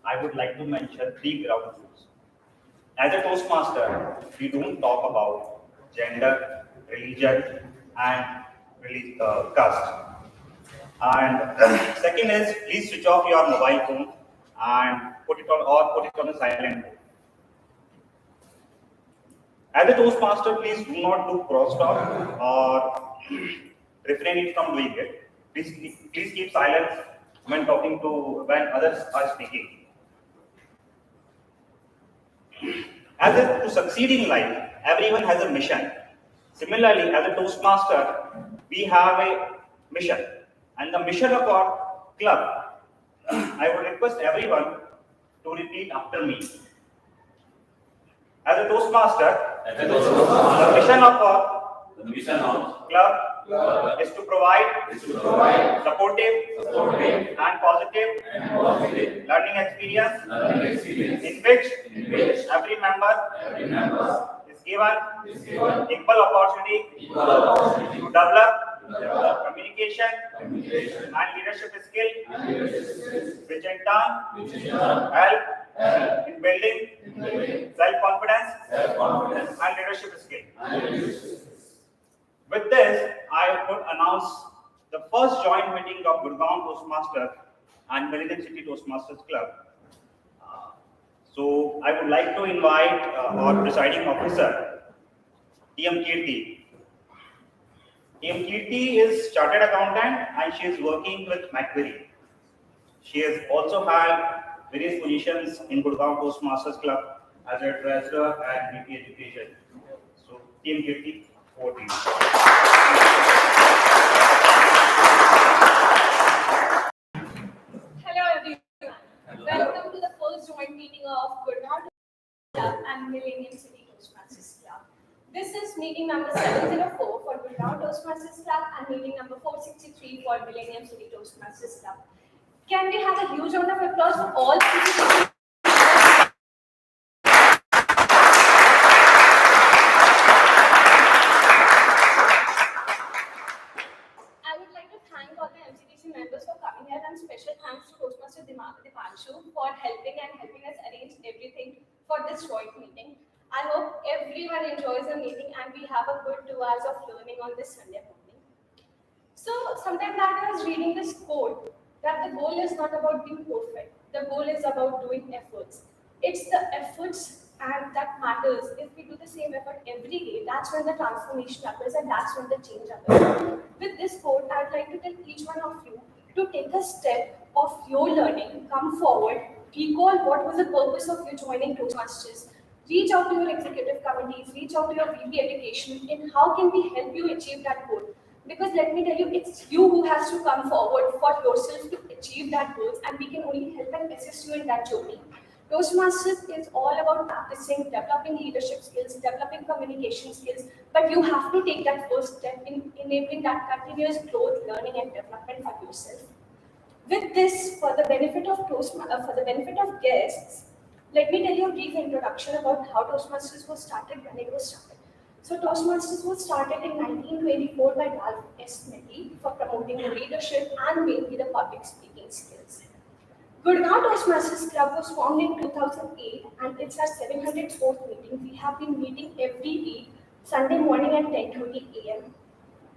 I would like to mention 3 ground rules. As a Toastmaster, we don't talk about gender, religion, and caste. And second is, please switch off your mobile phone and put it on a silent mode. As a Toastmaster, please do not do crosstalk or refrain it from doing it. Please keep silence when when others are speaking. To succeed in life, everyone has a mission. Similarly, as a Toastmaster, we have a mission. And the mission of our club, I would request everyone to repeat after me. As a Toastmaster, the mission of our club is to provide supportive and positive learning experience in which every member is given equal opportunity to develop communication and leadership skill, which in turn help in building self-confidence and leadership skill. With this, I would announce the first joint meeting of Gurgaon Toastmasters and Millennium City Toastmasters Club. So I would like to invite our presiding officer, TM Kirti. TM Kirti is chartered accountant and she is working with Macquarie. She has also had various positions in Gurgaon Toastmasters Club as a treasurer and VP Education. So TM Kirti, over to you. Hello everyone. Welcome to the first joint meeting of Gurgaon Club and Millennium City Toastmasters Club. This is meeting number 704 for Gurgaon Toastmasters Club and meeting number 463 for Millennium City Toastmasters Club. Can we have a huge round of applause for all three? I would like to thank all the MCTC members for coming here, and special thanks to Toastmaster Deepanshu for helping us arrange everything for this joint meeting. I hope everyone enjoys the meeting and we have a good 2 hours of learning on this Sunday morning. So, sometime back I was reading this quote that the goal is not about being perfect. The goal is about doing efforts. It's the efforts and that matters. If we do the same effort every day, that's when the transformation occurs and that's when the change occurs. With this quote, I'd like to tell each one of you to take a step of your learning, come forward, recall what was the purpose of you joining Toastmasters, reach out to your executive committees, reach out to your VP education, and how can we help you achieve that goal? Because let me tell you, it's you who has to come forward for yourself to achieve that goal, and we can only help and assist you in that journey. Toastmasters is all about practicing, developing leadership skills, developing communication skills, but you have to take that first step in enabling that continuous growth, learning, and development for yourself. With this, for the benefit of guests, let me tell you a brief introduction about how Toastmasters was started, when it was started. So Toastmasters was started in 1924 by Ralph S. Mitty for promoting the leadership and mainly the public speaking skills. Gurgaon Toastmasters Club was formed in 2008 and it's our 704th meeting. We have been meeting every week, Sunday morning at 10:30 a.m.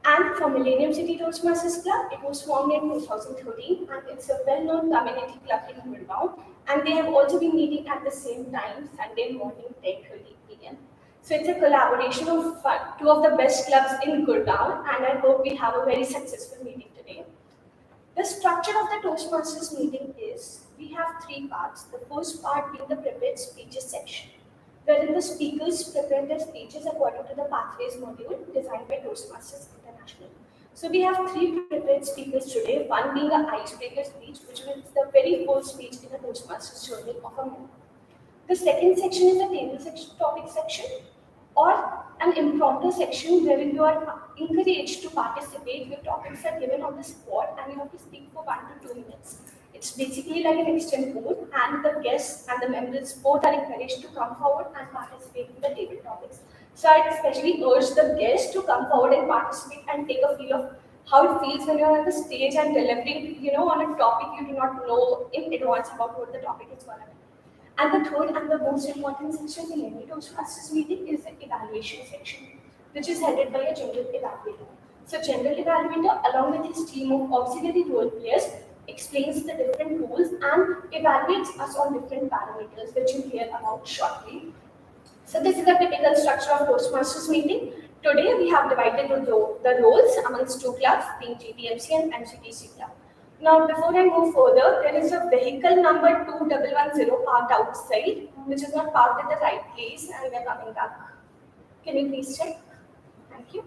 And for Millennium City Toastmasters Club, it was formed in 2013 and it's a well-known community club in Gurgaon. And they have also been meeting at the same time, Sunday morning, 10:30 p.m. So it's a collaboration of two of the best clubs in Gurgaon, and I hope we have a very successful meeting today. The structure of the Toastmasters meeting is, we have 3 parts. The first part being the prepared speeches section, wherein the speakers prepare their speeches according to the Pathways module designed by Toastmasters International. So we have 3 prepared speakers today, one being an icebreaker speech, which is the very first speech in the Toastmasters journey of a member. The second section is a table section, topic section, or an impromptu section wherein you are encouraged to participate. Your topics are given on the spot and you have to speak for 1 to 2 minutes. It's basically like an extempore, and the guests and the members both are encouraged to come forward and participate in the table topics. So I especially urge the guests to come forward and participate and take a feel of how it feels when you're on the stage and delivering, on a topic you do not know in advance about what the topic is going to be. And the third and the most important section in any Toastmasters meeting is the evaluation section, which is headed by a general evaluator. So general evaluator, along with his team of auxiliary role players, explains the different rules and evaluates us on different parameters, which you'll hear about shortly. So this is the typical structure of Toastmasters meeting. Today we have divided the roles amongst two clubs, being GTMC and MCTC club. Now before I move further, there is a vehicle number 2110 parked outside, which is not parked at the right place, and we are coming back. Can you please check? Thank you.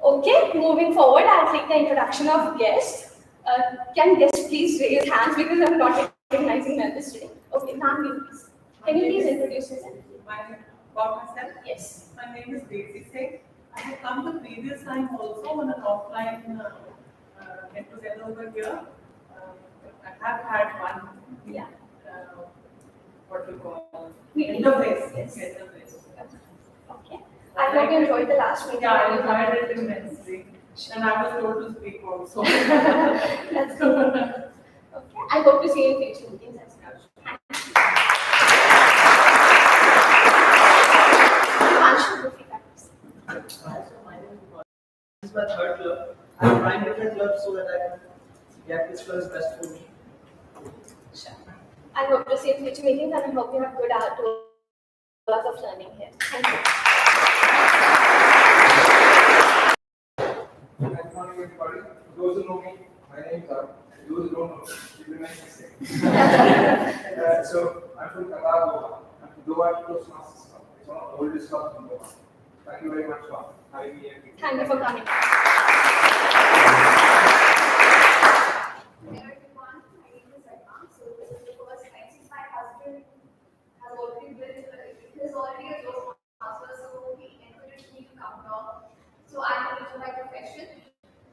Okay, moving forward, I'll take the introduction of guests. Can guests please raise hands because I'm not recognizing members today. Okay, ma'am, please. Can you please introduce yourself? About myself? Yes. My name is Abhishek. I have come the previous time also on an offline get together over here. I have had one. Yeah. What we call Meeting. interface. Yes. Interface. Okay. I hope you enjoyed the last meeting. Yeah, I enjoyed it immensely. And I was told to speak also. That's good. Okay. I hope to see you in future meetings as well. This is my third club. I'm trying different clubs so that I can get which one is best for me. Sure. I hope to see you in future meetings and I hope you have good hours of learning here. Thank you. Good morning, everybody. Those who know me, my name is Atul. Those who don't know, it remains the same. So, I'm from Kunal, I'm from Goa Toastmasters Club. It's one of the oldest clubs in Goa. Thank you very much for having me here. Thank you for coming. Hello everyone, my name is Reedam. So this is the first time since my husband has already a Toastmaster, so he encouraged me to come here. So I'm a teacher by profession.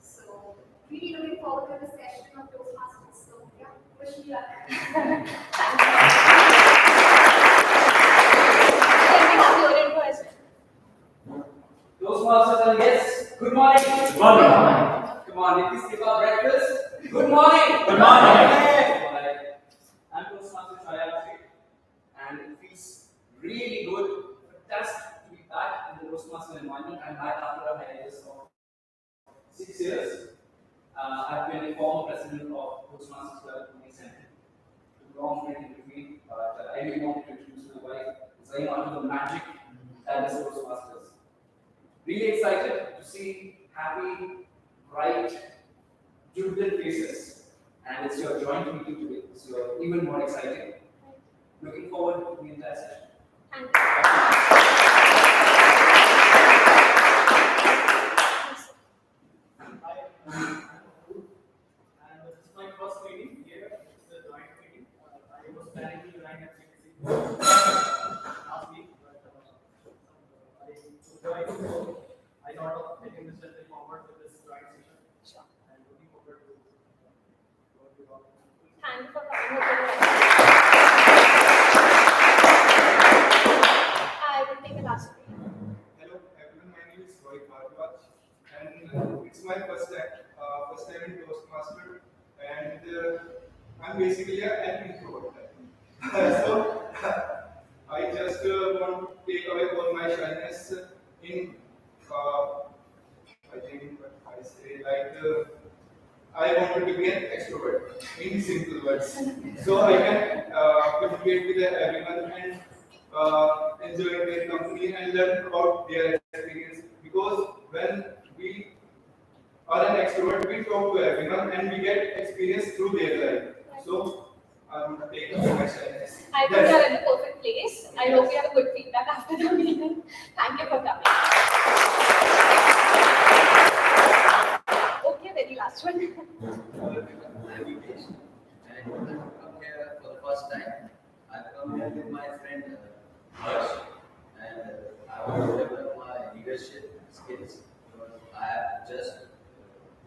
So really looking forward to the session of Toastmasters. So yeah, wish me luck. Thank you. Let me have your info as well. Toastmasters and guests, good morning. Good morning. Come on, let us skip our breakfast. Good morning. Good morning. I'm Toastmaster Abhishek, and it feels really good, fantastic to be back in the Toastmaster environment. I'm back after a hiatus of 6 years. I've been a former president of Toastmasters Club in Center. Long break in between, but I really wanted to introduce my wife. It's very much of the magic that is Toastmasters. Really excited to see happy, bright, jubilant faces. And it's your joint meeting today, so even more exciting. Looking forward to the entire session. Thank you. Hi, and this is my first meeting here. It's a joint meeting. I was planning to join MCTC last week, but I thought of taking this step forward with this joint session. Sure. And looking forward to work with all of you. Thank you for coming. I will take the last one. Hello, everyone. My name is Rohan, and it's my first time in Toastmaster, and I'm basically an introvert. So I just want to take away all my shyness in. I think I say I wanted to be an extrovert in simple words, so I can communicate with everyone and enjoy their company and learn about their experience. Because when we are an extrovert, we talk to everyone and we get experience through their life. So I want to take away my shyness. I think you are in the perfect place. I hope you have a good feedback after the meeting. Thank you for coming. Okay, very last one. I'm Vivekananda, and I've come here for the first time. I've come here with my friend Harsh, and I want to develop my leadership skills because I have just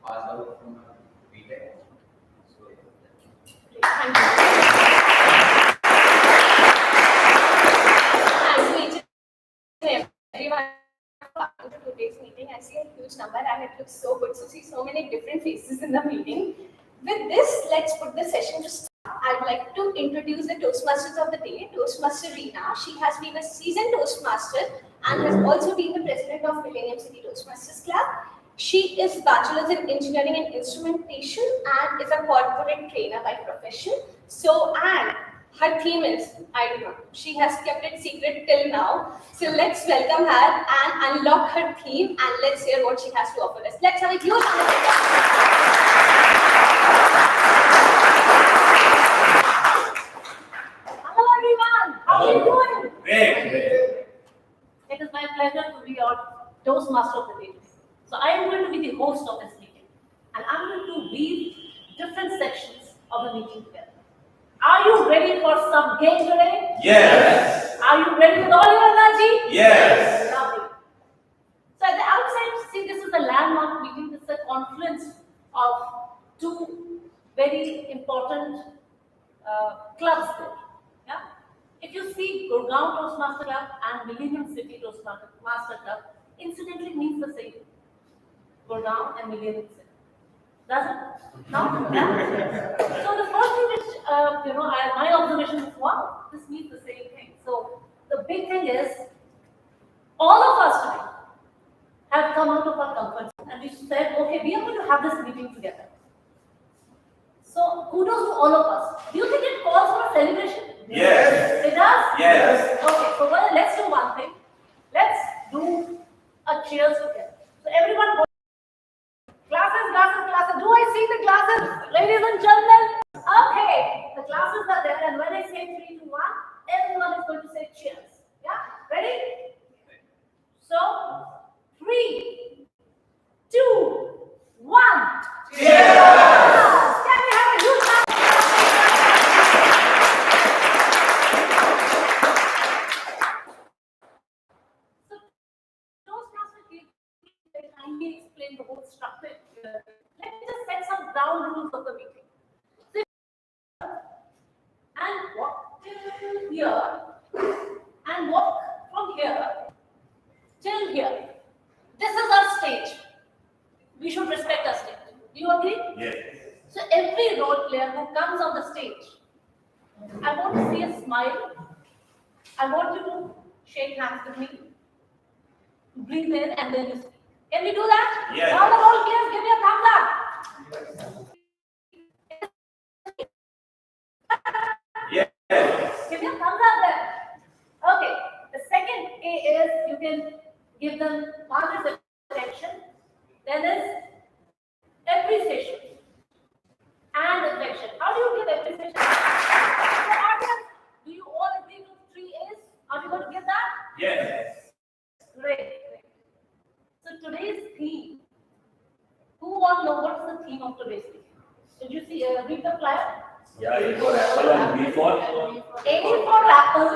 passed out from my BTech. So, Thank you. Thanks to each and everyone for coming to today's meeting. I see a huge number and it looks so good to see so many different faces in the meeting. With this, let's put the session to start. I'd like to introduce the Toastmasters of the day, Toastmaster Reena. She has been a seasoned Toastmaster and has also been the president of Millennium City Toastmasters Club. She is Bachelor's in Engineering and Instrumentation and is a corporate trainer by profession. And her theme is, I don't know, she has kept it secret till now. So let's welcome her and unlock her theme and let's hear what she has to offer us. Let's have a huge round of applause. Hello everyone, how are you doing? Great. It is my pleasure to be your Toastmaster of the day. So I am going to be the host of this meeting, and I'm going to weave different sections of the meeting together. Are you ready for some game today? Yes. Are you ready with all your energy? Yes. Lovely. So at the outset, see, this is a landmark meeting. This is a confluence of two very important clubs there. Yeah? If you see Gurgaon Toastmaster Club and Millennium City Toastmaster Club, incidentally means the same. Gurgaon and Millennium City. Does it? No? Yeah? So the first thing which, my observation is, wow, this means the same thing. So the big thing is, all of us today have come out of our comfort zone and we said, okay, we are going to have this meeting together. So kudos to all of us. Do you think it calls for a celebration? Yes. It does? Yes. Okay, so let's do one thing. Let's do a cheers together. So everyone go. Glasses, glasses, glasses. Do I see the glasses? Ladies and gentlemen. Okay, the glasses are there and when I say 3, 2, 1, everyone is going to say cheers. Yeah? Ready? So, 3, 2, 1. Cheers! Can we have a huge hand? So, Toastmaster kindly explain the whole structure. Let me just set some ground rules of the meeting. And walk till here, and walk from here till here. This is our stage. We should respect our stage. Do you agree? Yes. So every role player who comes on the stage, I want to see a smile. I want you to shake hands with me. Breathe in and then you speak. Can we do that? Yes. All the role players, give me a thumbs up. Yes. Give me a thumbs up there. Okay. The second A is you can give them markers attention. Then is appreciation and affection. How do you give appreciation? So audience, do you all agree to 3 A's? Are we going to give that? Yes. Great. So today's theme. Who all know what is the theme of today's theme? Did you see? Read the flyer. Yeah, A for apple and B for? A for apple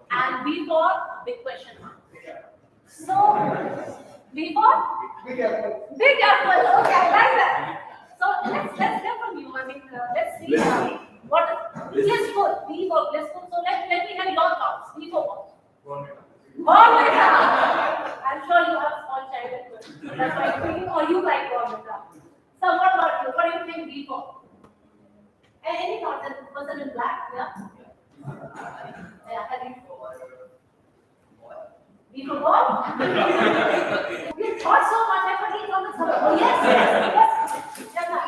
and B for big question mark. So B for Big apple. big apple. Okay, I like that. So let's hear from you. I mean, let's see what blissful. B for blissful. So let me hear your thoughts. B for what? Bornvita. I'm sure you have small child. That's why you're thinking, or you like Bornvita. So what about you? What do you think B for? Any thoughts? The person in black, yeah? Yeah, Hari. B for ball? You thought so much, I forget on the summer. Oh, yes. Yeah,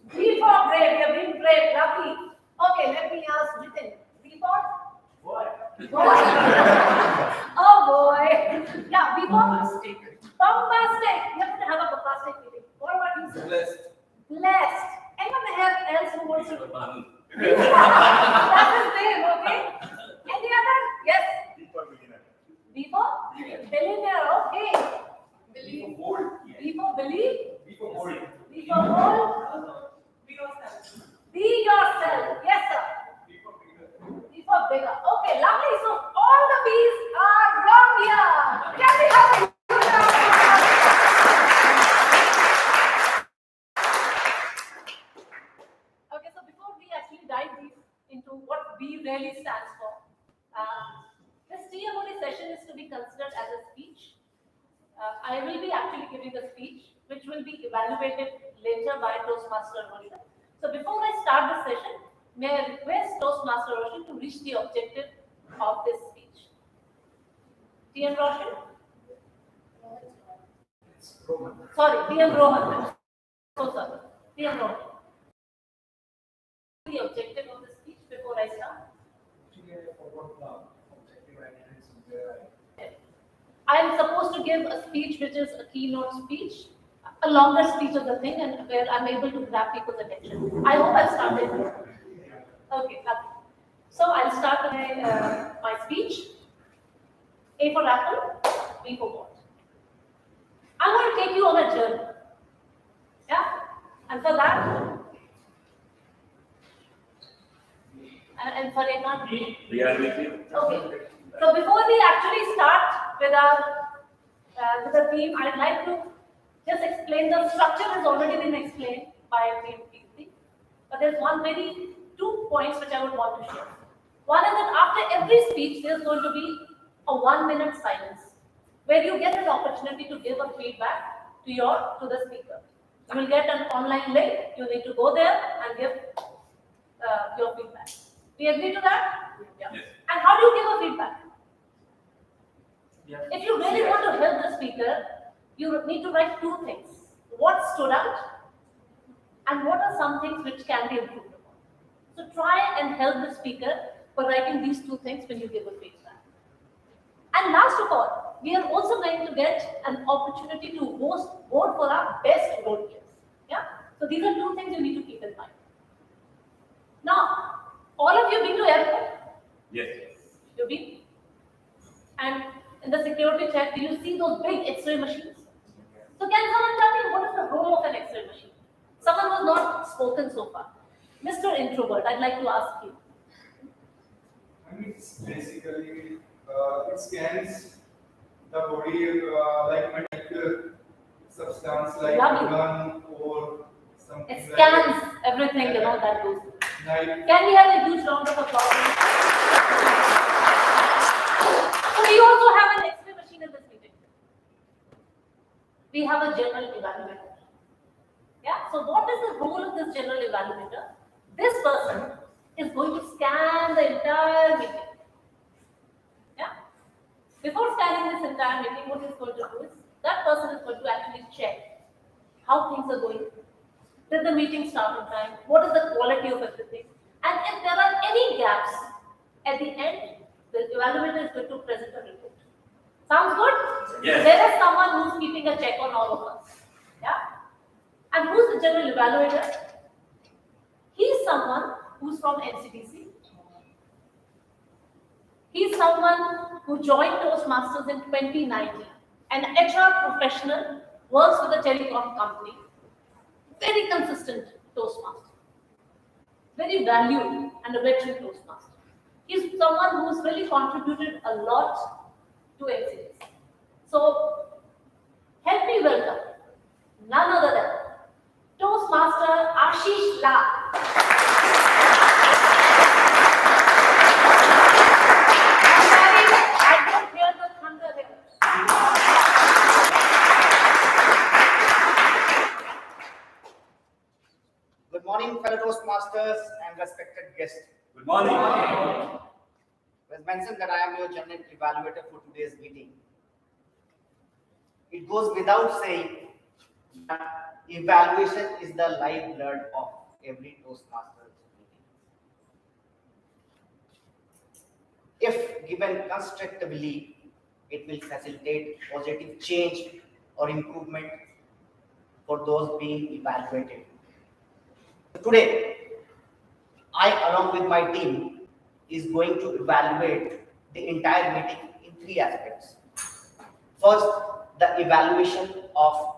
B for brave, you're being brave, lovely. Okay, let me ask Jitin. B for? Boy. Oh boy. Yeah, B for? Bombastic. Bombastic. You have to have a bombastic meeting. What about you? Blessed. Blessed. Anyone else who wants to? Bhanu. That's his name, okay? Any other? Yes. B for beginner. B for? Billionaire, okay. B for bold. B for believe? B for bold. B for bold? Be yourself. Be yourself. Yes, sir. B for bigger. B for bigger. Okay, lovely. So all the B's are wrong here. Can we have a Okay, so before we actually dive deep into what B really stands for, this TMOD session is to be considered as a speech. I will be actually giving a speech which will be evaluated later by Toastmaster Rohan. So before I start the session, may I request Toastmaster Rohan to reach the objective of this speech. TM Roshan? Sorry, TM Rohan. So sorry. TM Rohan. The objective of the speech before I start. I am supposed to give a speech which is a keynote speech, a longer speech of the thing, and where I'm able to grab people's attention. I hope I've started. Okay, lovely. So I'll start my speech. A for apple, B for what? I'm going to take you on a journey. Yeah? And for that, and for Reena, We are with you. okay. So before we actually start with the theme, I'd like to just explain the structure has already been explained by TMOD. But there's two points which I would want to share. One is that after every speech, there's going to be a 1-minute silence where you get an opportunity to give a feedback to the speaker. You will get an online link. You need to go there and give your feedback. Do you agree to that? Yeah. Yes. And how do you give a feedback? Yes. If you really want to help the speaker, you need to write two things. What stood out and what are some things which can be improved upon. So try and help the speaker by writing these two things when you give a feedback. And last of all, we are also going to get an opportunity to vote for our best role players. Yeah? So these are two things you need to keep in mind. Now, all of you been to airport? Yes. You been? And in the security check, do you see those big X-ray machines? So can someone tell me what is the role of an X-ray machine? Someone was not spoken so far. Mr. Introvert, I'd like to ask you. I mean, it's basically it scans the body like metallic substance like gun or something. It scans everything, that goes. Like, can we have a huge round of applause? So we also have an X-ray machine in this meeting. We have a general evaluator. Yeah. So what is the role of this general evaluator? This person is going to scan the entire meeting. Yeah. Before scanning this entire meeting, what he's going to do is that person is going to actually check how things are going. Did the meeting start on time? What is the quality of everything? And if there are any gaps, at the end, the evaluator is going to present a report. Sounds good? Yes. There is someone who's keeping a check on all of us. Yeah? And who's the general evaluator? He's someone who's from MCTC. He's someone who joined Toastmasters in 2019. An HR professional, works with a telecom company. Very consistent Toastmaster. Very valued and a veteran Toastmaster. He's someone who's really contributed a lot to MCTC. So, help me welcome none other than Toastmaster Ashish La. I don't hear the thunder here. Good morning, fellow Toastmasters and respected guests. Good morning. It was mentioned that I am your general evaluator for today's meeting. It goes without saying that evaluation is the lifeblood of every Toastmasters meeting. If given constructively, it will facilitate positive change or improvement for those being evaluated. Today, I, along with my team, is going to evaluate the entire meeting in 3 aspects. First, the evaluation of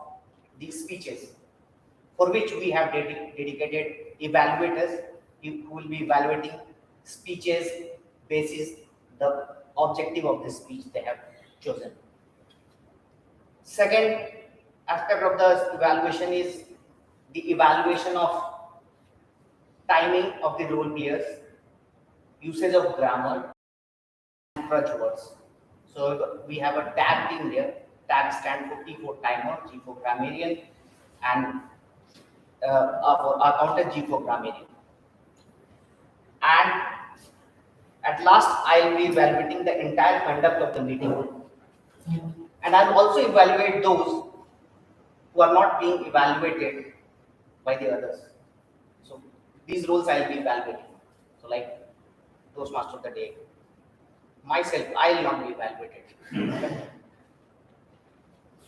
the speeches, for which we have dedicated evaluators who will be evaluating speeches basis the objective of the speech they have chosen. Second aspect of the evaluation is the evaluation of timing of the role players, usage of grammar, and crutch words. So we have a tag team there TAG stand for T for timer, G for grammarian, and our counter G for grammarian. And at last, I'll be evaluating the entire conduct of the meeting. And I'll also evaluate those who are not being evaluated by the others. So these roles I'll be evaluating. So like Toastmaster of the day, myself, I will not be evaluated.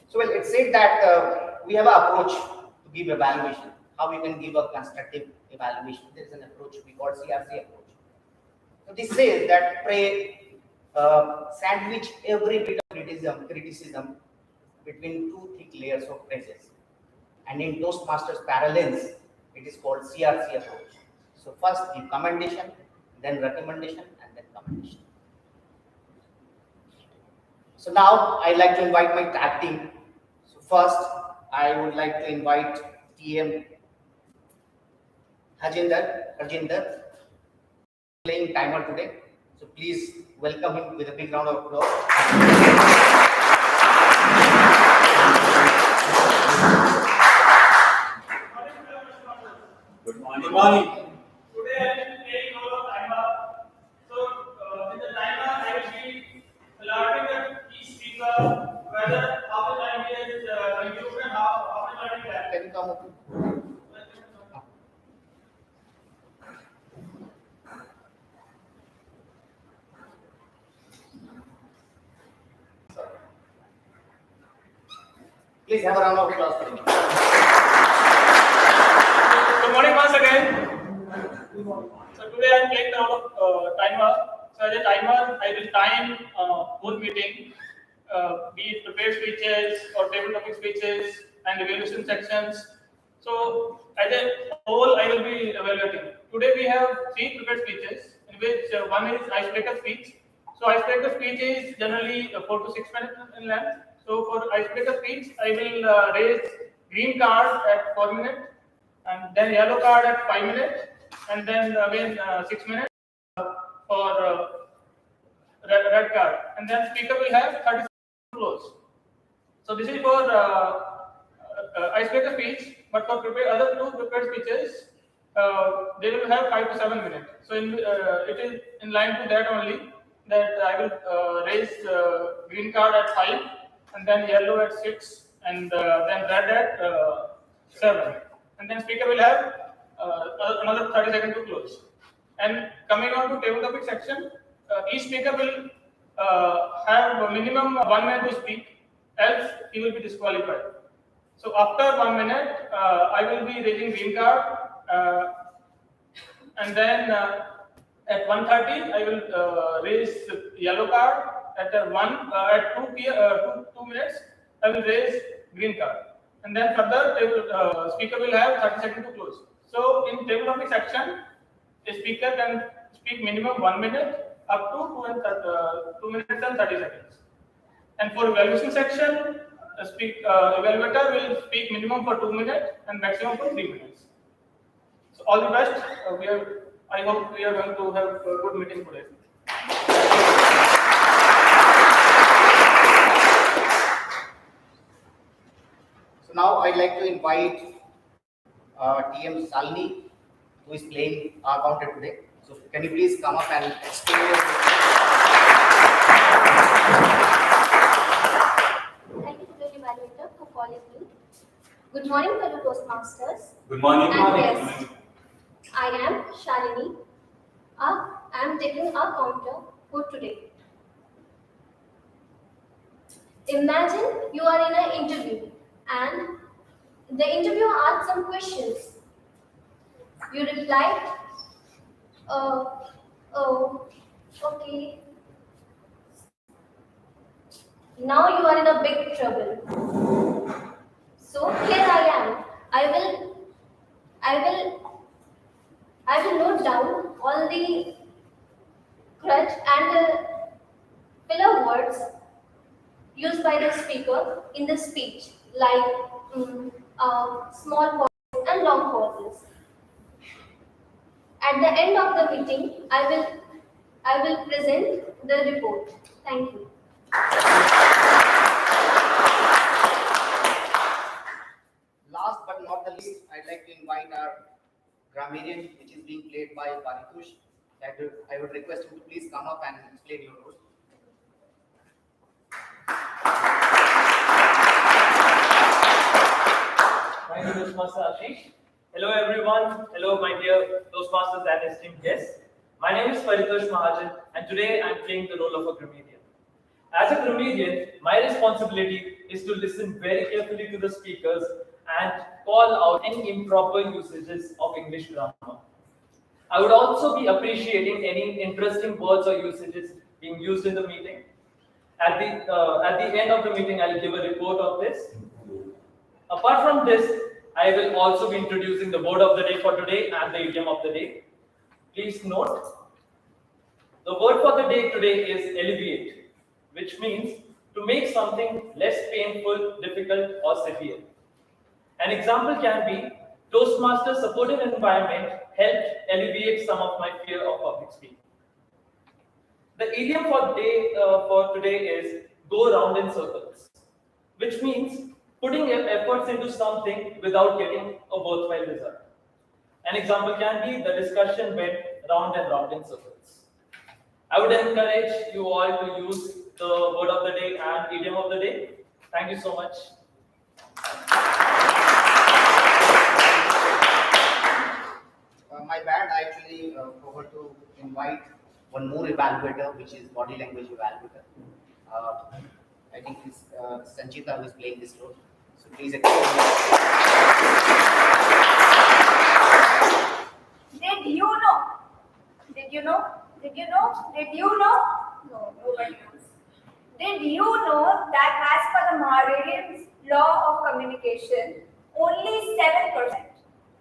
So well, it said that we have an approach to give evaluation. How we can give a constructive evaluation? There is an approach we call CRC approach. So this says that sandwich every bit of criticism between two thick layers of praises. And in Toastmasters parallels, it is called CRC approach. So first give commendation, then recommendation, and then commendation. So now I'd like to invite my tag team. So first, I would like to invite TM Harjinder, playing timer today. So please welcome him with a big round of applause. Good morning. Good morning. Today I will be playing role of timer. So in the timer I will be alerting the each speaker whether how the time is consumed and how much time is left. Can you come up? Please have a round of applause for him. Good morning once again. So today I am playing the role of timer. So as a timer, I will time whole meeting, be it prepared speeches or table topic speeches and evaluation sections. So as a whole, I will be evaluating. Today we have 3 prepared speeches, in which one is icebreaker speech. So icebreaker speech is generally 4 to 6 minutes in length. So for icebreaker speech, I will raise green card at 4 minutes, and then yellow card at 5 minutes, and then again 6 minutes for red card, and then speaker will have 30 seconds to close. So this is for icebreaker speech, but for other 2 prepared speeches, they will have 5 to 7 minutes. So it is in line to that only, that I will raise green card at 5, and then yellow at 6, and then red at 7, and then speaker will have another 30 seconds to close. And coming on to table topic section, each speaker will have a minimum 1 minute to speak, else he will be disqualified. So after 1 minute, I will be raising green card, and then at 1:30 I will raise yellow card. At 2 minutes I will raise green card, and then further speaker will have 30 seconds to close. So in table topic section, a speaker can speak minimum 1 minute up to 2 minutes and 30 seconds. And for evaluation section, evaluator will speak minimum for 2 minutes and maximum for 3 minutes. So all the best. I hope we are going to have a good meeting today. So now I'd like to invite TM Shalini, who is playing our counter today. So can you please come up and explain your Thank you to the evaluator for calling me. Good morning, fellow Toastmasters. Good morning. And yes, I am Shalini. I am taking our counter for today. Imagine you are in an interview and the interviewer asks some questions. You reply, oh, okay. Now you are in a big trouble. So here I am. I will note down all the crutch and filler words used by the speaker in the speech, like small pauses and long pauses. At the end of the meeting, I will present the report. Thank you. last but not the least, I'd like to invite our grammarian, which is being played by Paritosh. I would request him to please come up and explain your role. Thank you, Toastmaster Ashish. Hello, everyone. Hello, my dear Toastmasters and esteemed guests. My name is Paritosh Mahajan, and today I'm playing the role of a grammarian. As a grammarian, my responsibility is to listen very carefully to the speakers and call out any improper usages of English grammar. I would also be appreciating any interesting words or usages being used in the meeting. At the end of the meeting, I'll give a report of this. Apart from this, I will also be introducing the word of the day for today and the idiom of the day. Please note, the word for the day today is alleviate, which means to make something less painful, difficult, or severe. An example can be Toastmasters' supportive environment helped alleviate some of my fear of public speaking. The idiom for today is go round in circles, which means putting efforts into something without getting a worthwhile result. An example can be the discussion went round and round in circles. I would encourage you all to use the word of the day and idiom of the day. Thank you so much. My bad, I actually forgot to invite one more evaluator, which is body language evaluator. I think it's Sanchita who is playing this role. So please explain. Did you know? Did you know? Did you know? Did you know? No, nobody knows. Did you know that as per the Mahararian's law of communication, only 7%,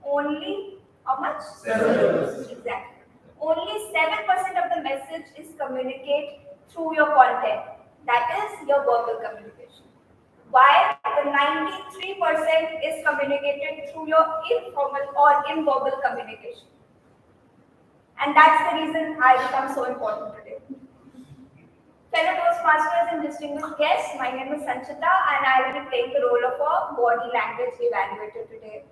only how much? 7%. Exactly. Only 7% of the message is communicated through your content. That is your verbal communication. While the 93% is communicated through your informal or inverbal communication. And that's the reason I become so important today. Fellow Toastmasters and distinguished guests, my name is Sanchita and I will be playing the role of a body language evaluator today.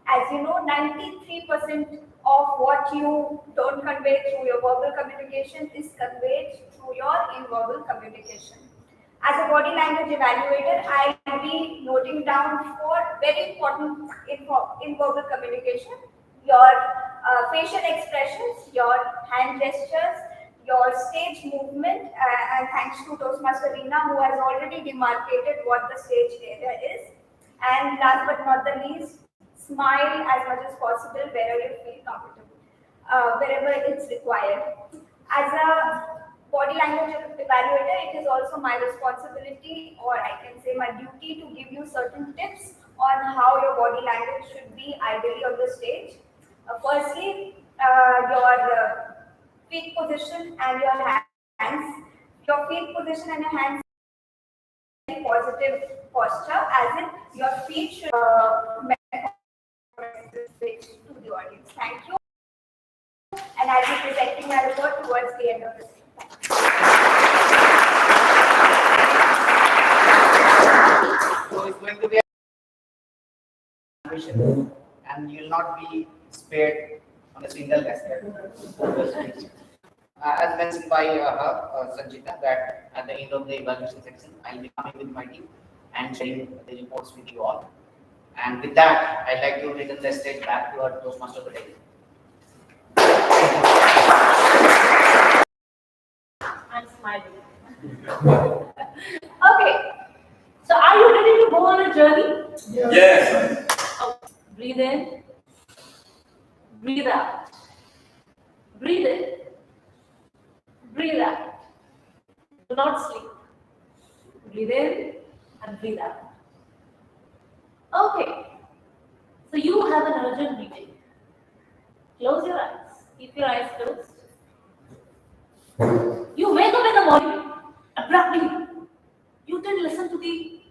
As you know, 93% of what you don't convey through your verbal communication is conveyed through your inverbal communication. As a body language evaluator, I will be noting down 4 very important inverbal communication: your facial expressions, your hand gestures, your stage movement, and thanks to Toastmaster Reena, who has already demarcated what the stage area is. And last but not the least, smile as much as possible wherever you feel comfortable, wherever it's required. As a body language evaluator, it is also my responsibility, or I can say my duty, to give you certain tips on how your body language should be ideally on the stage. Firstly, your feet position and your hands. Your feet position and your hands positive posture, as in your feet should message to the audience. Thank you. And I'll be presenting my report towards the end of this. So it's going to be a mission, and you will not be spared on a single aspect of your speech. As mentioned by Sanchita, that at the end of the evaluation section, I'll be coming with my team and sharing the reports with you all. And with that, I'd like to return the stage back to our Toastmaster today. I'm smiling. Okay. So are you ready to go on a journey? Yes. Okay. Breathe in. Breathe out. Breathe in. Breathe out. Do not sleep. Breathe in and breathe out. Okay. So you have an urgent meeting. Close your eyes. Keep your eyes closed. You wake up in the morning abruptly. You didn't listen to the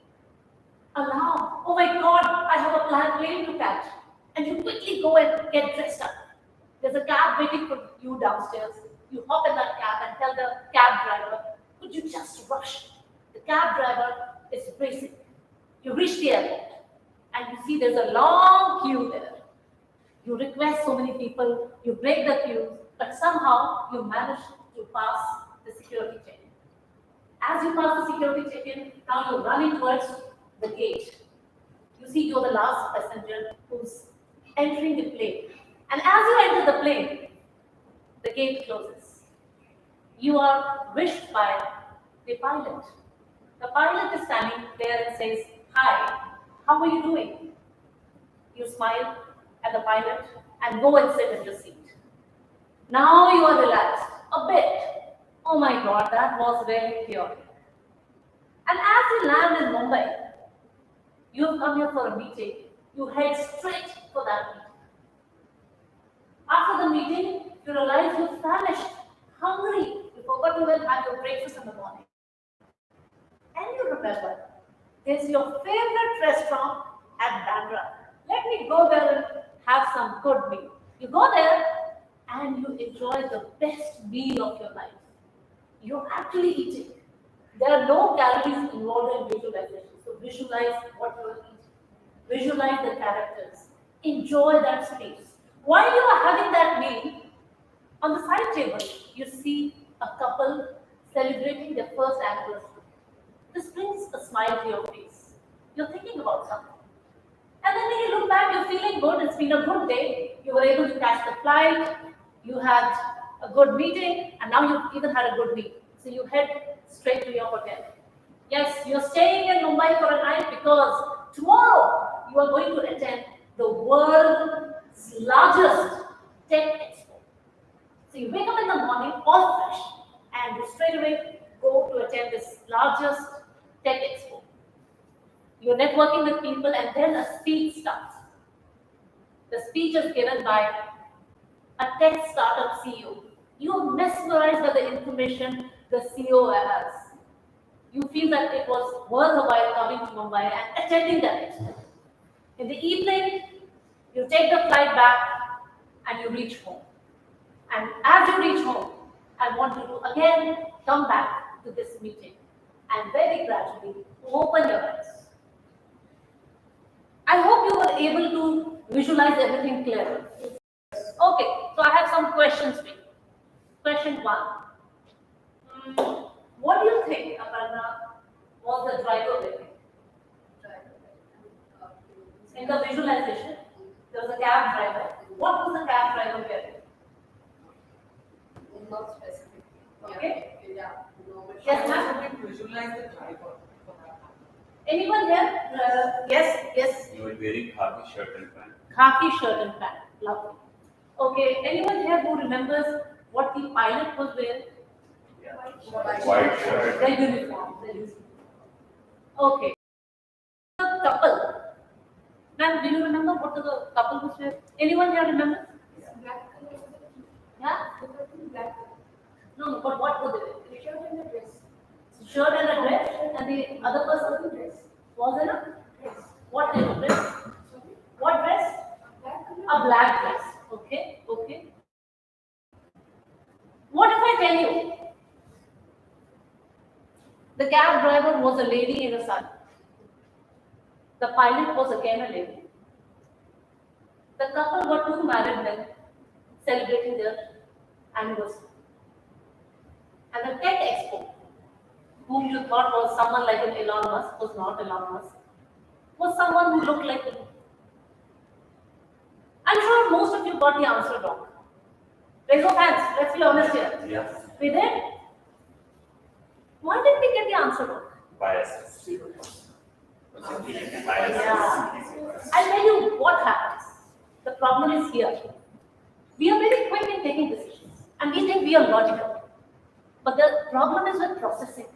alarm. Oh my God, I have a plane to catch. And you quickly go and get dressed up. There's a cab waiting for you downstairs. You hop in that cab and tell the cab driver, could you just rush? The cab driver is racing. You reach the airport and you see there's a long queue there. You request so many people, you break the queue, but somehow you manage to pass the security check-in. As you pass the security check-in, now you're running towards the gate. You see you're the last passenger who's entering the plane. And as you enter the plane, the gate closes. You are wished by the pilot. The pilot is standing there and says, "Hi, how are you doing?" You smile at the pilot and go and sit in your seat. Now you are relaxed a bit. Oh my God, that was very chaotic. And as you land in Mumbai, you have come here for a meeting. You head straight for that meeting. After the meeting, you realize you're famished, hungry. You forgot to even have your breakfast in the morning. And you remember, there's your favorite restaurant at Bandra. Let me go there and have some good meal. You go there and you enjoy the best meal of your life. You're actually eating. There are no calories involved in visualization. So visualize what you're eating. Visualize the characters. Enjoy that space. While you are having that meal, on the side table, you see a couple celebrating their first anniversary. This brings a smile to your face. You're thinking about something. And then when you look back, you're feeling good. It's been a good day. You were able to catch the flight. You had a good meeting. And now you've even had a good meal. So you head straight to your hotel. Yes, you're staying in Mumbai for a night because tomorrow you are going to attend the world's largest tech expo. So you wake up in the morning all fresh and you straight away go to attend this largest tech expo. You're networking with people and then a speech starts. The speech is given by a tech startup CEO. You are mesmerized by the information the CEO has. You feel that it was worth a while coming to Mumbai and attending that expo. In the evening, you take the flight back and you reach home. And as you reach home, I want you to again come back to this meeting and very gradually open your eyes. I hope you were able to visualize everything clearly. Okay, so I have some questions for you. Question 1. What do you think, Aparna, was the driver wearing? In the visualization, there was a cab driver. What was the cab driver wearing? Not specific. Okay. Yeah. No, Yes, ma'am. I can visualize the driver for that. Anyone here? Yes. You were wearing khaki shirt and pant. Khaki shirt and pant. Lovely. Okay. Anyone here who remembers what the pilot was wearing? Yeah. White shirt. Their uniform. Okay. The couple. Ma'am, do you remember what the couple was wearing? Anyone here remember? Black color. Yeah? Black color. No, but what were they wearing? The shirt and the dress. Shirt and a dress, and the other person Dress. was in a Dress. what type of dress? Sorry. What dress? Black color. A black dress. Okay. What if I tell you the cab driver was a lady in a sari? The pilot was again a lady. The couple were two married men celebrating their anniversary. And the tech expo, whom you thought was someone like an Elon Musk, was not Elon Musk, was someone who looked like him. I'm sure most of you got the answer wrong. Raise your hands, let's be honest here. Yes. We did? Why did we get the answer wrong? Biases. Yeah. I'll tell you what happens. The problem is here. We are very quick in taking decisions and we think we are logical. But the problem is with processing.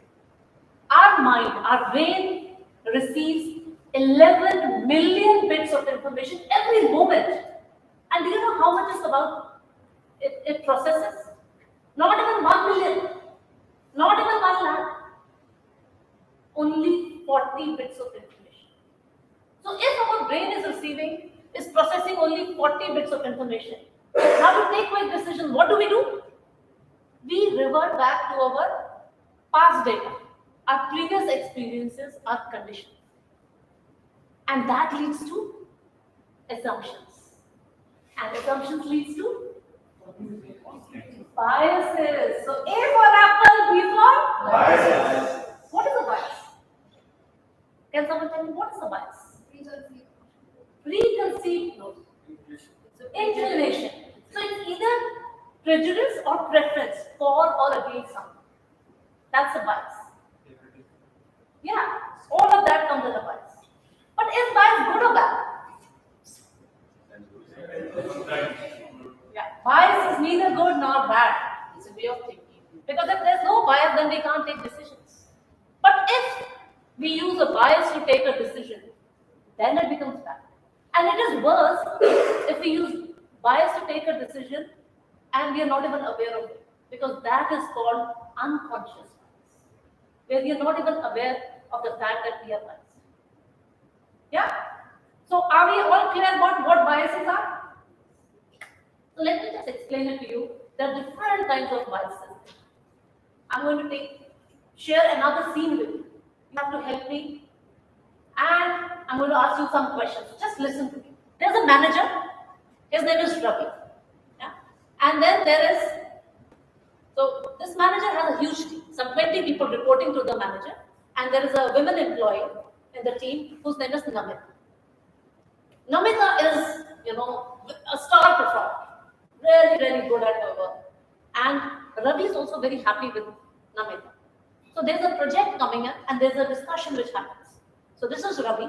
Our mind, our brain receives 11 million bits of information every moment. And do you know how much is about it processes? Not even 1 million. Not even 1 lakh. Only 40 bits of information. So if our brain is processing only 40 bits of information, now to take quick decision, what do? We revert back to our past data, our previous experiences, our conditions. And that leads to assumptions. And assumptions leads to biases. So A for apple, B for Biases. What is a bias? Can someone tell me what is a bias? Preconceived notion. So inclination. So it's either prejudice or preference for or against something. That's a bias. Yeah, all of that comes in a bias. But is bias good or bad? Yeah, bias is neither good nor bad. It's a way of thinking. Because if there's no bias, then we can't take decisions. But if we use a bias to take a decision, then it becomes bad. And it is worse if we use bias to take a decision and we are not even aware of it. Because that is called unconscious bias, where we are not even aware of the fact that we are biased. Yeah? So are we all clear about what biases are? So let me just explain it to you. There are different kinds of biases. I'm going to share another scene with you. You have to help me. And I'm going to ask you some questions. Just listen to me. There's a manager. His name is Ravi. Yeah? And then there is, so this manager has a huge team. Some 20 people reporting to the manager. And there is a women employee in the team whose name is Namita. Namita is, a star performer. Really, really good at her work. And Ravi is also very happy with Namita. So there's a project coming in and there's a discussion which happens. So this is Ravi.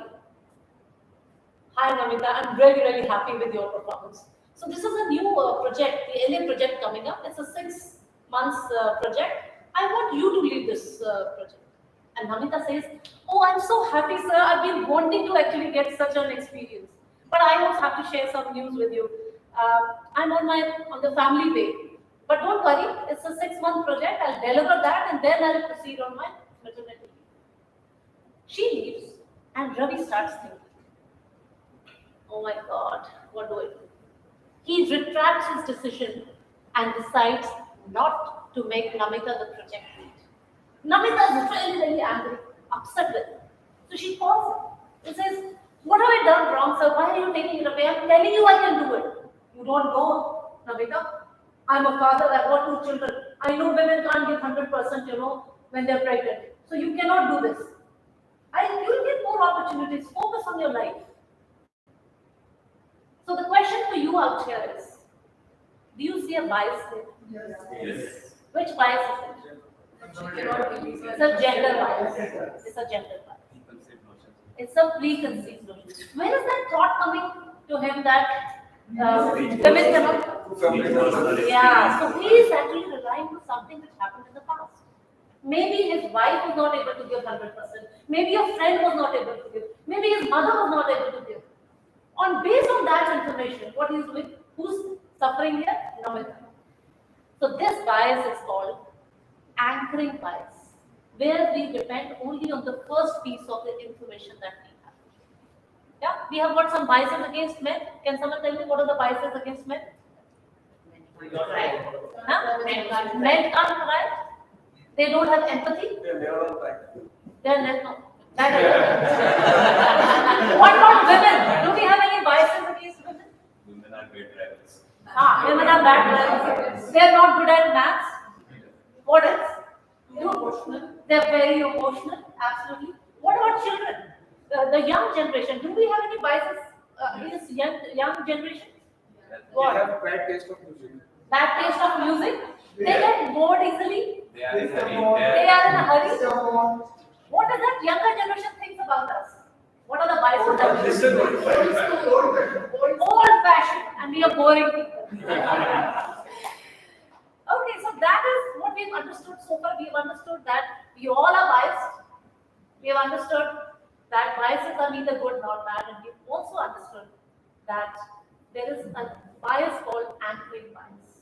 Hi Namita, I'm really, really happy with your performance. So this is a new project, the LA project coming up. It's a 6 months project. I want you to lead this project. And Namita says, oh, I'm so happy, sir. I've been wanting to actually get such an experience. But I also have to share some news with you. I'm on the family way. But don't worry, it's a 6-month project. I'll deliver that and then I'll proceed on my maternity leave. She leaves and Ravi starts thinking, oh my God, what do I do? He retracts his decision and decides not to make Namita the project lead. Namita is really, really angry, upset with him. So she calls him and says, what have I done wrong, sir? Why are you taking it away? I'm telling you I can do it. You don't know, Namita. I'm a father, I've got 2 children. I know women can't give 100%, when they're pregnant. So you cannot do this. You'll get more opportunities. Focus on your life. So the question for you out here is, do you see a bias there? Yes. Which bias is it? It's a gender bias. It's a gender bias. It's a preconceived notion. When is that thought coming to him that women cannot? Yeah, so he is actually relying on something which happened in the past. Maybe his wife was not able to give 100%. Maybe a friend was not able to give. Maybe his mother was not able to give. Based on that information, what he is doing? Who's suffering here? Namita. So this bias is called anchoring bias, where we depend only on the first piece of the information that we have. Yeah, we have got some biases against men. Can someone tell me what are the biases against men? Huh? Men can't cry. They don't have empathy. They're never. What about women? Do we have any biases against women? Women are great drivers. Women are bad drivers. They're not good at maths. What else? Emotional. They're very emotional. Absolutely. What about children? The young generation. Do we have any biases against young generation? What? They have bad taste of music. Bad taste of music. They get bored easily. They are in a hurry. They are in a hurry. What does that younger generation think about us? What are the biases? Old fashioned, and we are boring people. Okay, so that is what we've understood so far. We've understood that we all are biased. We have understood that biases are neither good nor bad, and we've also understood that there is a bias called anchoring bias.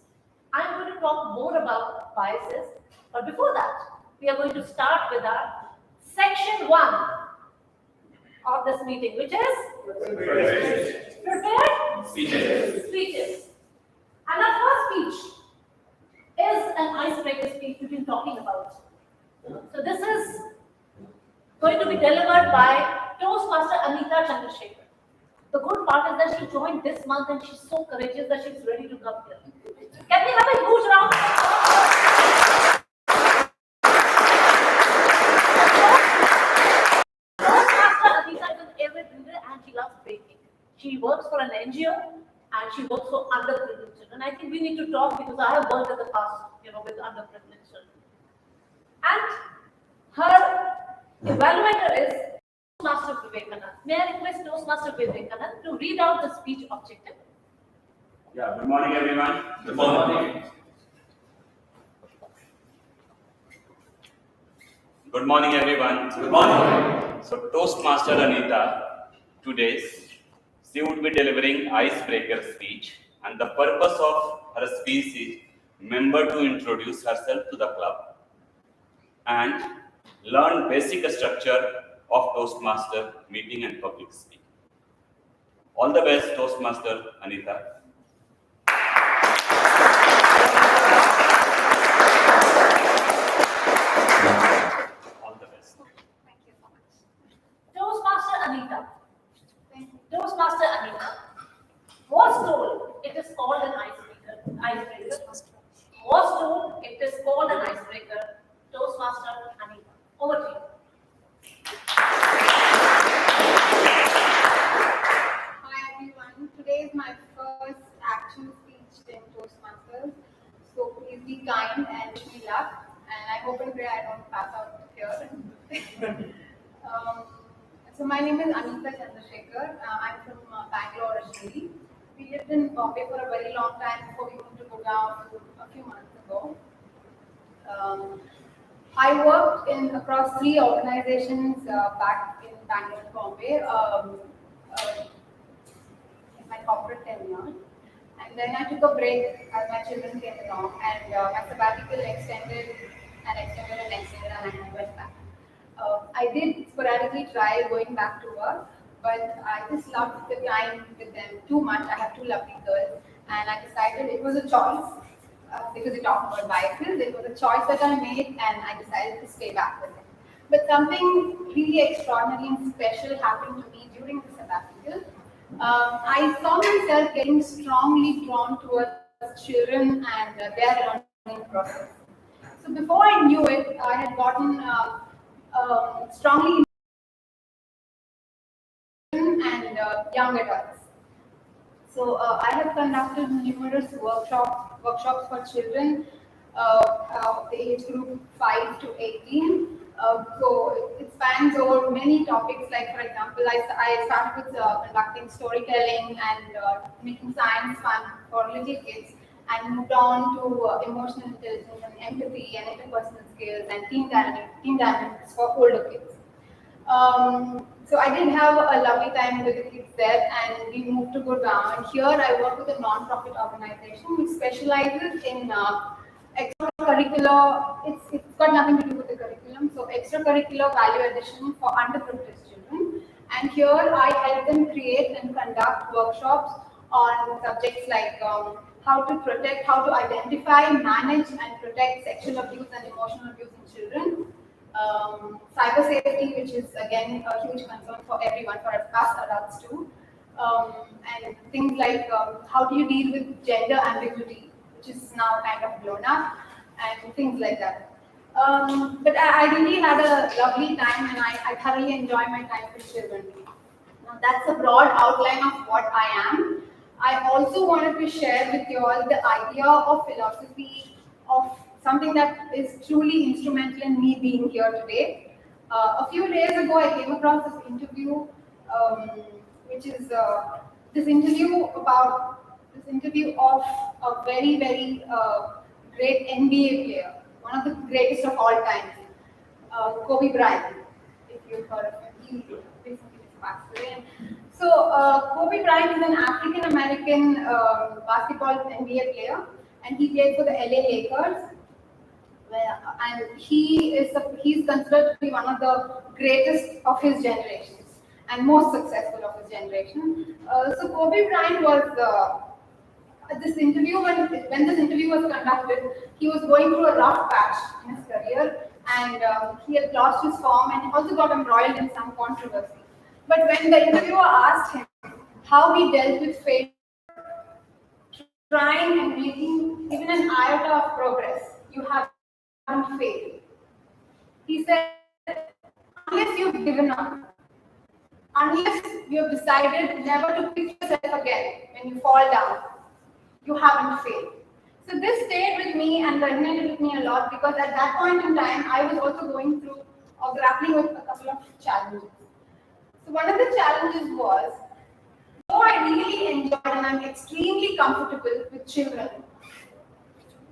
I'm going to talk more about biases, but before that, we are going to start with our section 1 of this meeting, which is prepared speeches. And our first speech is an icebreaker speech we've been talking about. So this is going to be delivered by Toastmaster Anitha Chandrasekhar. The good part is that she joined this month and she's so courageous that she's ready to come here. Can we have a huge round of applause? Toastmaster Anitha is an avid reader and she loves baking. She works for an NGO and she works for underprivileged children. I think we need to talk because I have worked in the past, with underprivileged children. And her evaluator is Toastmaster Vivekananda. May I request Toastmaster Vivekananda to read out the speech objective? Yeah, good morning everyone. Good morning. Good morning everyone. Good morning. So Toastmaster Anitha, today she would be delivering icebreaker speech, and the purpose of her speech is member to introduce herself to the club and learn basic structure of Toastmaster meeting and public speaking. All the best, Toastmaster Anitha. All the best. Thank you so much. Toastmaster Anitha. Toastmaster Anitha. Was told it is called an icebreaker. Was told it is called an icebreaker. Toastmaster Anitha. Over to you. Hi everyone. Today is my first actual speech in Toastmasters. So please be kind and wish me luck. And I hope and pray I don't pass out here. So my name is Anitha Chandrasekhar. I'm from Bangalore originally. We lived in Bombay for a very long time before we moved to Gurgaon a few months ago. I worked across 3 organizations back in Bangalore and Bombay in my corporate tenure. And then I took a break as my children came along, and my sabbatical extended, and I went back. I did sporadically try going back to work, but I just loved the time with them too much. I have 2 lovely girls, and I decided it was a choice. Because we talked about biases, it was a choice that I made, and I decided to stay back with them. But something really extraordinary and special happened to me during the sabbatical. I saw myself getting strongly drawn towards children and their learning process. So before I knew it, I had gotten strongly and young adults. So I have conducted numerous workshops for children of the age group 5 to 18. So it spans over many topics. Like for example, I started with conducting storytelling and making science fun for little kids, and moved on to emotional intelligence and empathy and interpersonal skills and team dynamics for older kids. So I did have a lovely time with the kids there, and we moved to Gurgaon. And here I work with a non-profit organization which specializes in extracurricular. It's got nothing to do with the curriculum. So extracurricular value addition for underprivileged children. And here I help them create and conduct workshops on subjects like how to protect, how to identify, manage, and protect sexual abuse and emotional abuse in children. Cyber safety, which is again a huge concern for everyone, for us adults too, and things like how do you deal with gender ambiguity, which is now kind of blown up, and things like that. But I really had a lovely time, and I thoroughly enjoy my time with children. Now that's a broad outline of what I am. I also wanted to share with you all the idea of philosophy, of something that is truly instrumental in me being here today. A few days ago, I came across this interview, which is this interview of a very, very great NBA player, one of the greatest of all time, Kobe Bryant. If you've heard of him, he recently passed away. So Kobe Bryant is an African American basketball NBA player, and he played for the LA Lakers. And he's considered to be one of the greatest of his generation and most successful of his generation. So Kobe Bryant was this interview when this interview was conducted, he was going through a rough patch in his career, and he had lost his form and also got embroiled in some controversy. But when the interviewer asked him how he dealt with failure, trying and making even an iota of progress, you haven't failed. He said, unless you've given up, unless you've decided never to pick yourself again when you fall down, you haven't failed. So this stayed with me and resonated with me a lot because at that point in time, I was also going through or grappling with a couple of challenges. So one of the challenges was, though I really enjoyed and I'm extremely comfortable with children,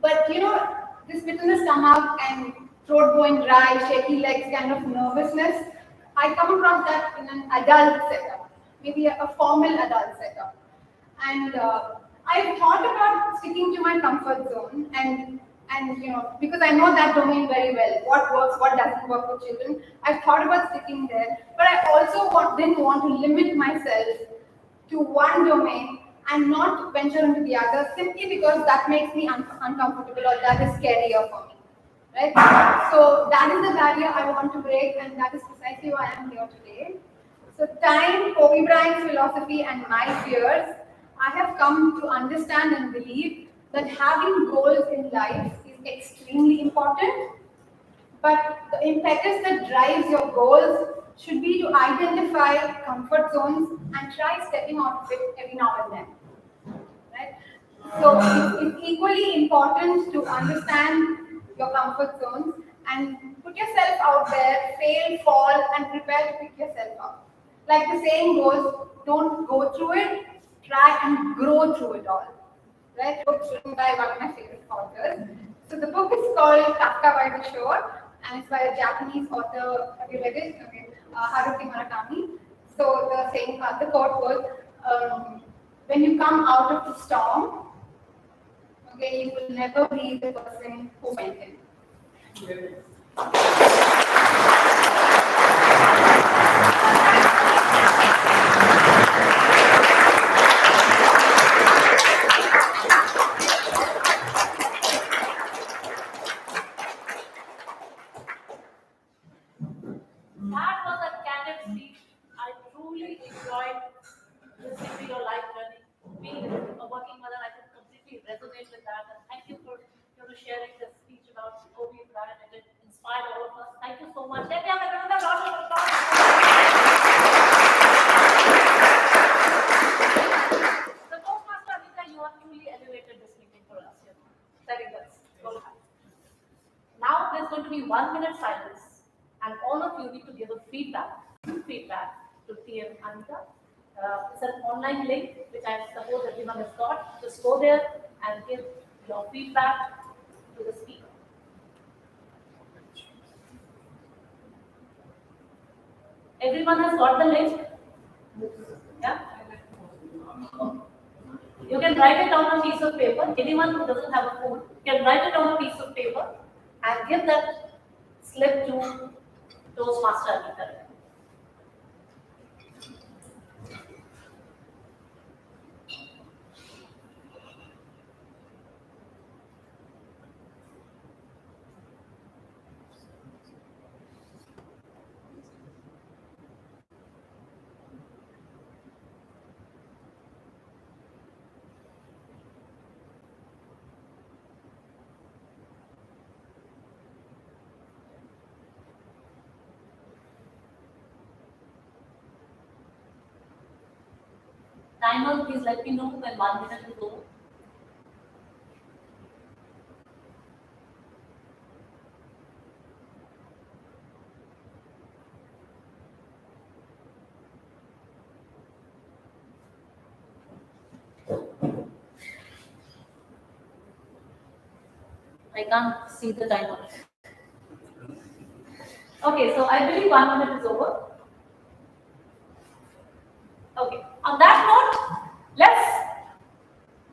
but this pit in the stomach and throat going dry, shaky legs kind of nervousness, I come across that in an adult setup, maybe a formal adult setup. And I've thought about sticking to my comfort zone and because I know that domain very well, what works, what doesn't work for children. I've thought about sticking there, but I also didn't want to limit myself to one domain and not venture into the other simply because that makes me uncomfortable or that is scarier for me. Right? So that is the barrier I want to break, and that is precisely why I am here today. So time, Kobe Bryant's philosophy, and my fears, I have come to understand and believe that having goals in life is extremely important, but the impetus that drives your goals should be to identify comfort zones and try stepping out of it every now and then. Right? So it's equally important to understand your comfort zones and put yourself out there, fail, fall, and prepare to pick yourself up. Like the saying goes, don't go through it, try and grow through it all. Right? Book written by one of my favorite authors. So the book is called Kafka by the Shore, and it's by a Japanese author. Have you read it? Okay. Haruki Murakami. So the saying, the quote was, when you come out of the storm, okay, you will never be the person who went in. That was a candid speech. I truly enjoyed listening to your life journey. Being a working mother, I could completely resonate with that. And thank you for sharing this speech about Kobe Bryant. It inspired all of us. Thank you so much. Let me have another round of applause. The Toastmaster Anitha, you have truly elevated this meeting for us. Very good. Go ahead. Now there's going to be 1 minute silence, and all of you need to give a feedback to TM Anitha. It's an online link which I suppose everyone has got. Just go there and give your feedback to the speaker. Everyone has got the link? Yeah? You can write it on a piece of paper. Anyone who doesn't have a phone can write it on a piece of paper and give that slip to Toastmaster Anitha. Timer, please let me know when 1 minute is over. I can't see the timer. Okay, so I believe 1 minute is over. Okay, on that note, let's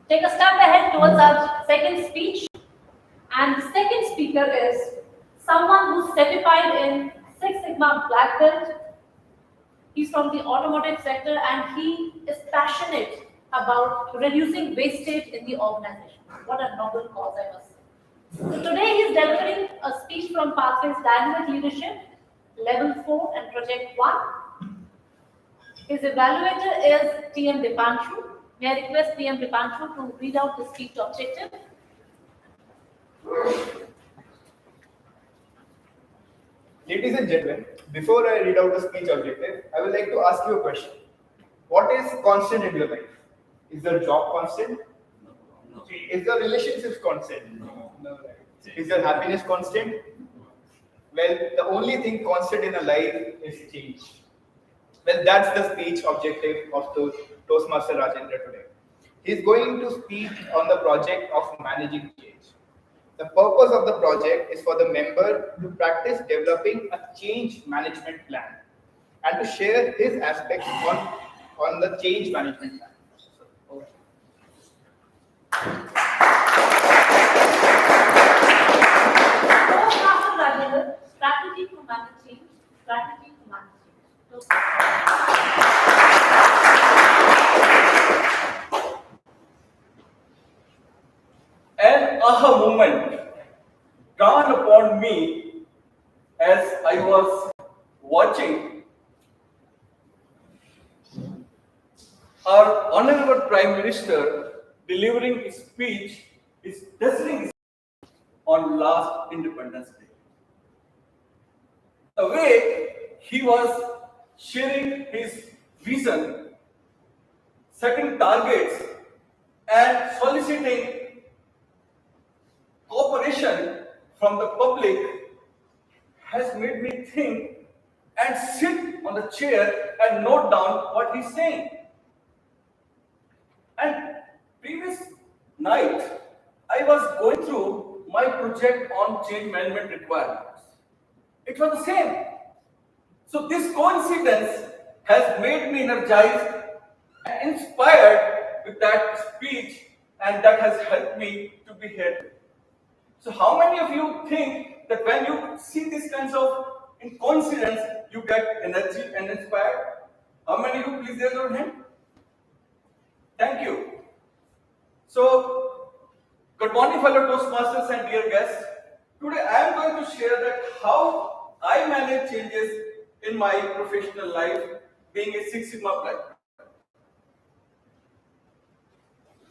take a step ahead towards our second speech. And the second speaker is someone who's certified in Six Sigma Black Belt. He's from the automotive sector and he is passionate about reducing wastage in the organization. What a noble cause, I must say. So today he is delivering a speech from Pathways Dynamic Leadership, Level 4 and Project 1. His evaluator is TM Deepanshu. May I request TM Deepanshu to read out the speech objective? Ladies and gentlemen, before I read out the speech objective, I would like to ask you a question. What is constant in your life? Is your job constant? No. Is your relationships constant? No. Right. Is your happiness constant? Well, the only thing constant in a life is change. Well, that's the speech objective of the Toastmaster Rajendra today. He is going to speak on the project of managing change. The purpose of the project is for the member to practice developing a change management plan and to share his aspects on the change management plan. Over. Toastmaster Rajendra, strategy to manage change, strategy to manage change. Toastmaster. An aha moment dawned upon me as I was watching our Honorable Prime Minister delivering his speech, his dazzling speech on last Independence Day. The way he was sharing his vision, setting targets, and soliciting cooperation from the public has made me think and sit on the chair and note down what he's saying. And previous night, I was going through my project on change management requirements. It was the same. So this coincidence has made me energized and inspired with that speech, and that has helped me to be here. So how many of you think that when you see these kinds of coincidence, you get energy and inspired? How many of you please raise your hand? Thank you. So, good morning fellow Toastmasters and dear guests. Today I am going to share that how I manage changes in my professional life being a Six Sigma player.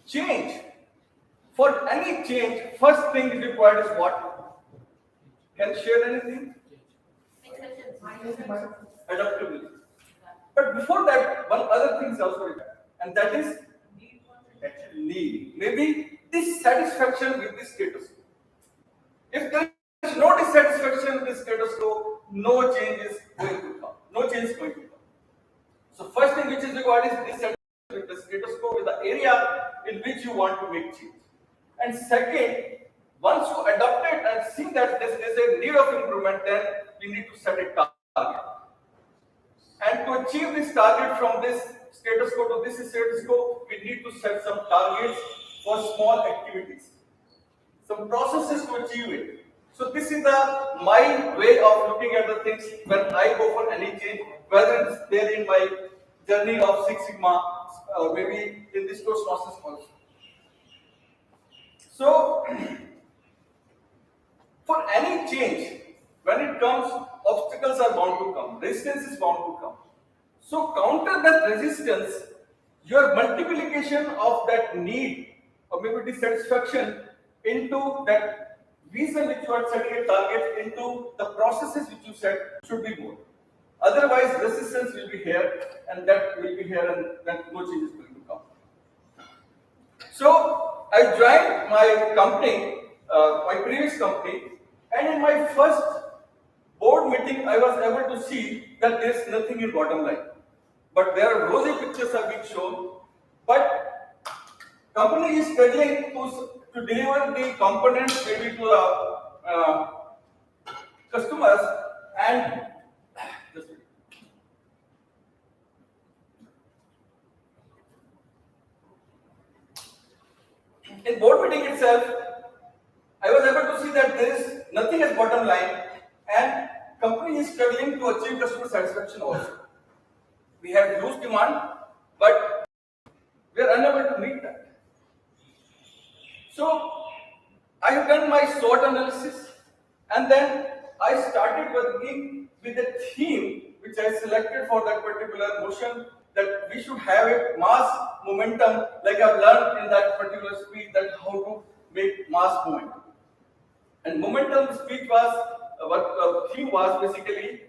Change. For any change, first thing required is what? Can you share anything? Adaptability. But before that, one other thing is also required, and that is need. Maybe dissatisfaction with the status quo. If there is no dissatisfaction with the status quo, no change is going to come. No change is going to come. So first thing which is required is dissatisfaction with the status quo, with the area in which you want to make change. And second, once you adopt it and see that there is a need of improvement, then we need to set a target. And to achieve this target from this status quo to this status quo, we need to set some targets for small activities, some processes to achieve it. So this is my way of looking at the things when I go for any change, whether it's there in my journey of Six Sigma or maybe in this Toastmasters also. So, for any change, when it comes, obstacles are bound to come, resistance is bound to come. So, counter that resistance, your multiplication of that need or maybe dissatisfaction into that vision which you are setting a target, into the processes which you set should be more. Otherwise, resistance will be here and that will be here, and then no change is going to come. So, I joined my company, my previous company, and in my first board meeting, I was able to see that there is nothing in bottom line. But there are rosy pictures are being shown. But company is struggling to deliver the components maybe to the customers, and in board meeting itself, I was able to see that there is nothing as bottom line, and company is struggling to achieve customer satisfaction also. We have huge demand, but we are unable to meet that. So I have done my SWOT analysis, and then I started working with a theme which I selected for that particular motion, that we should have a mass momentum, like I've learned in that particular speech, that how to make mass momentum. And momentum speech was, theme was basically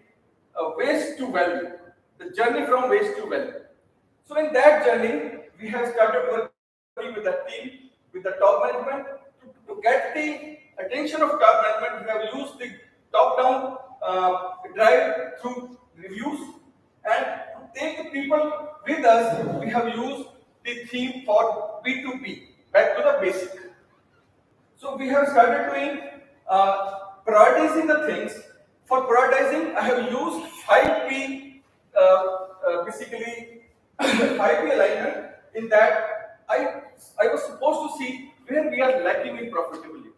waste to value, the journey from waste to value. So in that journey, we have started working with the team, with the top management, to get the attention of top management. We have used the top-down drive through reviews, and to take the people with us, we have used the theme for B2B, back to the basic. So we have started doing prioritizing the things. For prioritizing, I have used 5P, basically 5P alignment. In that, I was supposed to see where we are lacking in profitability,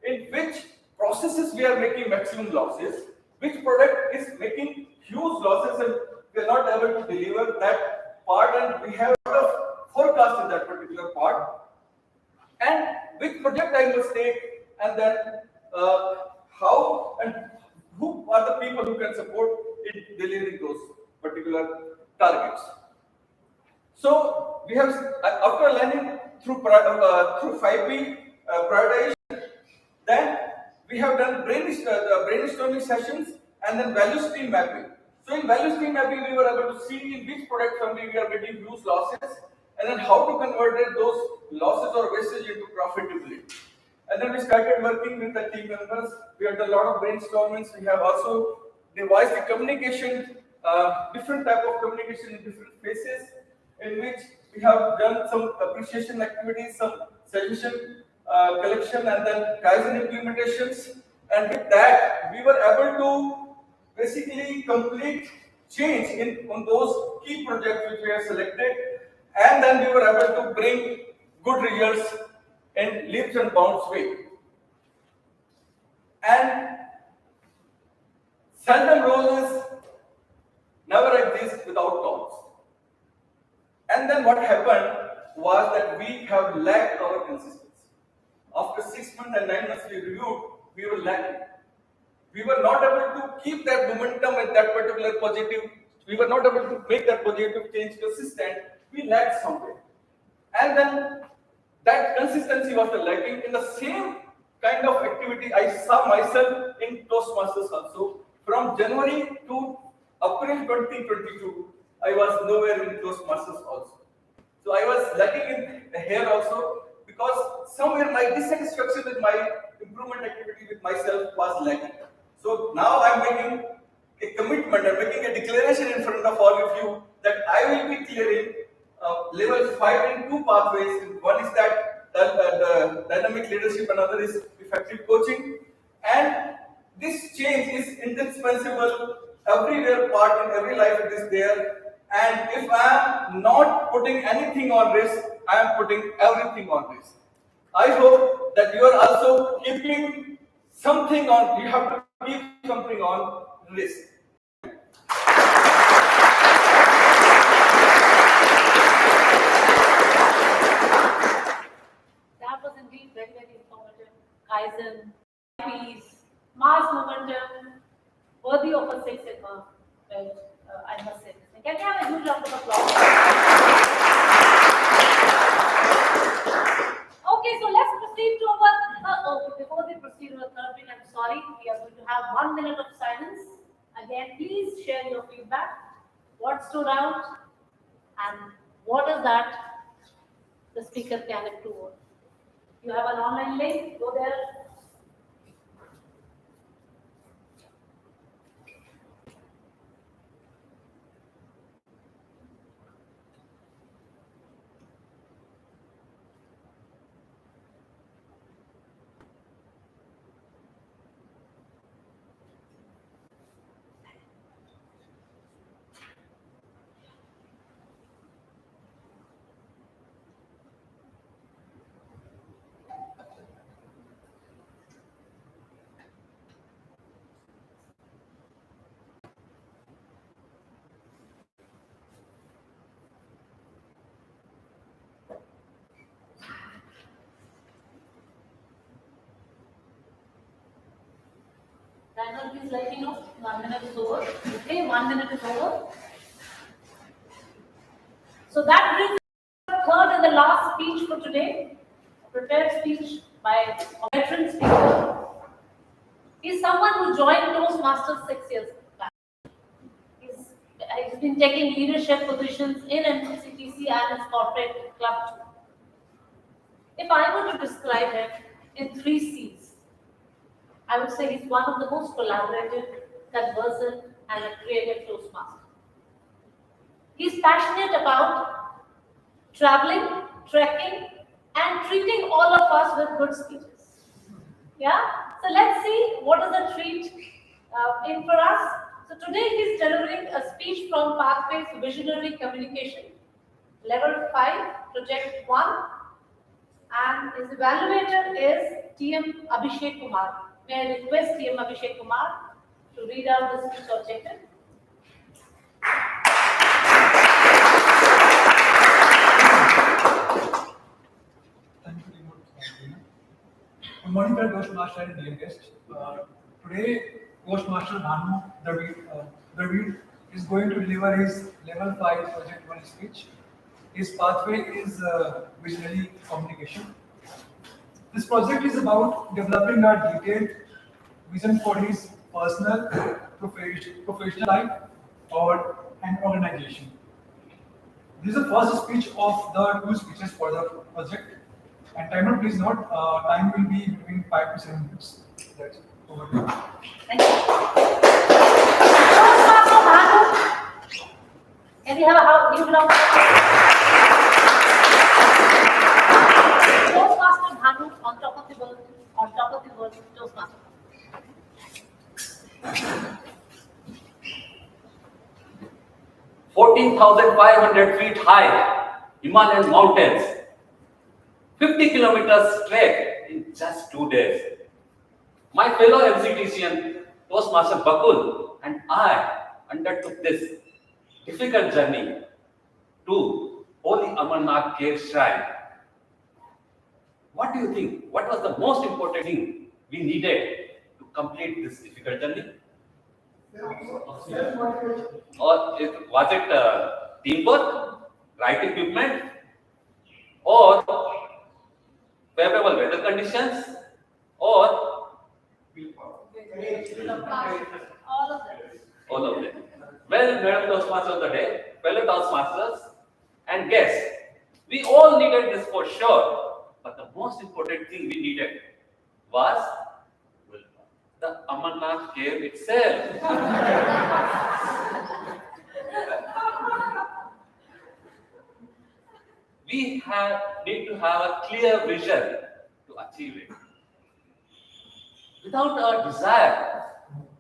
in which processes we are making maximum losses, which product is making huge losses and we are not able to deliver that part, and we have a lot of forecast in that particular part, and which project I must take, and then how and who are the people who can support in delivering those particular targets. So we have, after learning through 5P prioritization, then we have done brainstorming sessions and then value stream mapping. So in value stream mapping, we were able to see in which product family we are getting huge losses, and then how to convert those losses or wastage into profitability. And then we started working with the team members. We had a lot of brainstormings. We have also devised the communication, different type of communication in different phases, in which we have done some appreciation activities, some solution collection, and then Kaizen implementations. And with that, we were able to basically complete change on those key projects which we have selected, and then we were able to bring good results in leaps and bounds way. And seldom roses never exist without thorns. And then what happened was that we have lacked our consistency. After 6 months and 9 months we reviewed, we were lacking. We were not able to keep that momentum at that particular positive. We were not able to make that positive change consistent. We lacked somewhere. And then that consistency was the lacking. In the same kind of activity, I saw myself in Toastmasters also. From January to April 2022, I was nowhere in Toastmasters also. So I was lacking in here also, because somewhere my dissatisfaction with my improvement activity with myself was lacking. So now I'm making a commitment, I'm making a declaration in front of all of you that I will be clearing level 5 in 2 pathways. One is that the dynamic leadership, another is effective coaching. And this change is indispensable everywhere, part in every life it is there. And if I am not putting anything on risk, I am putting everything on risk. I hope that you are also keeping something on, you have to keep something on risk. That was indeed very, very informative. Kaizen, peace, mass momentum, worthy of a Six Sigma. Well, I must say this. Can we have a huge round of applause? Okay, so let's proceed to our before we proceed to the third thing, I'm sorry, we are going to have 1 minute of silence. Again, please share your feedback. What stood out and what is that the speaker can improve on? You have an online link, go there. Please let me know. 1 minute is over. Okay, 1 minute is over. So that brings us to the third and the last speech for today, a prepared speech by a veteran speaker. He's someone who joined Toastmasters 6 years back. He's been taking leadership positions in MCTC and his corporate club too. If I were to describe him in 3 C's, I would say he's one of the most collaborative, conversant, and a creative Toastmaster. He's passionate about traveling, trekking, and treating all of us with good speeches. Yeah? So let's see what is the treat in for us. So today he's delivering a speech from Pathways Visionary Communication, Level 5, Project 1, and his evaluator is TM Abhishek Kumar. May I request TM Abhishek Kumar to read out the speech objective. Thank you, TMOD Reena. Good morning, fellow Toastmaster and dear guests. Today, Toastmaster Bhanu Dravid is going to deliver his Level 5 Project 1 speech. His pathway is visionary communication. This project is about developing a detailed vision for his personal, professional life, or an organization. This is the first speech of the 2 speeches for the project. And timer, please note, time will be between 5 to 7 minutes. That's it. Over to you. Thank you. Toastmaster Bhanu. Can we have a house? Give round. Toastmaster Bhanu on top of the world, Toastmaster. 14,500 feet high Himalayan mountains, 50 kilometers trek in just 2 days. My fellow MCTCan Toastmaster Bakul and I undertook this difficult journey to Holy Amarnath Cave Shrine. What do you think? What was the most important thing we needed to complete this difficult journey? Or was it teamwork, right equipment, or favorable weather conditions, or All of them. all of them? Well, Madam Toastmaster of the day, fellow Toastmasters, and guests, we all needed this for sure. But the most important thing we needed was the Amarnath cave itself. We need to have a clear vision to achieve it. Without a desire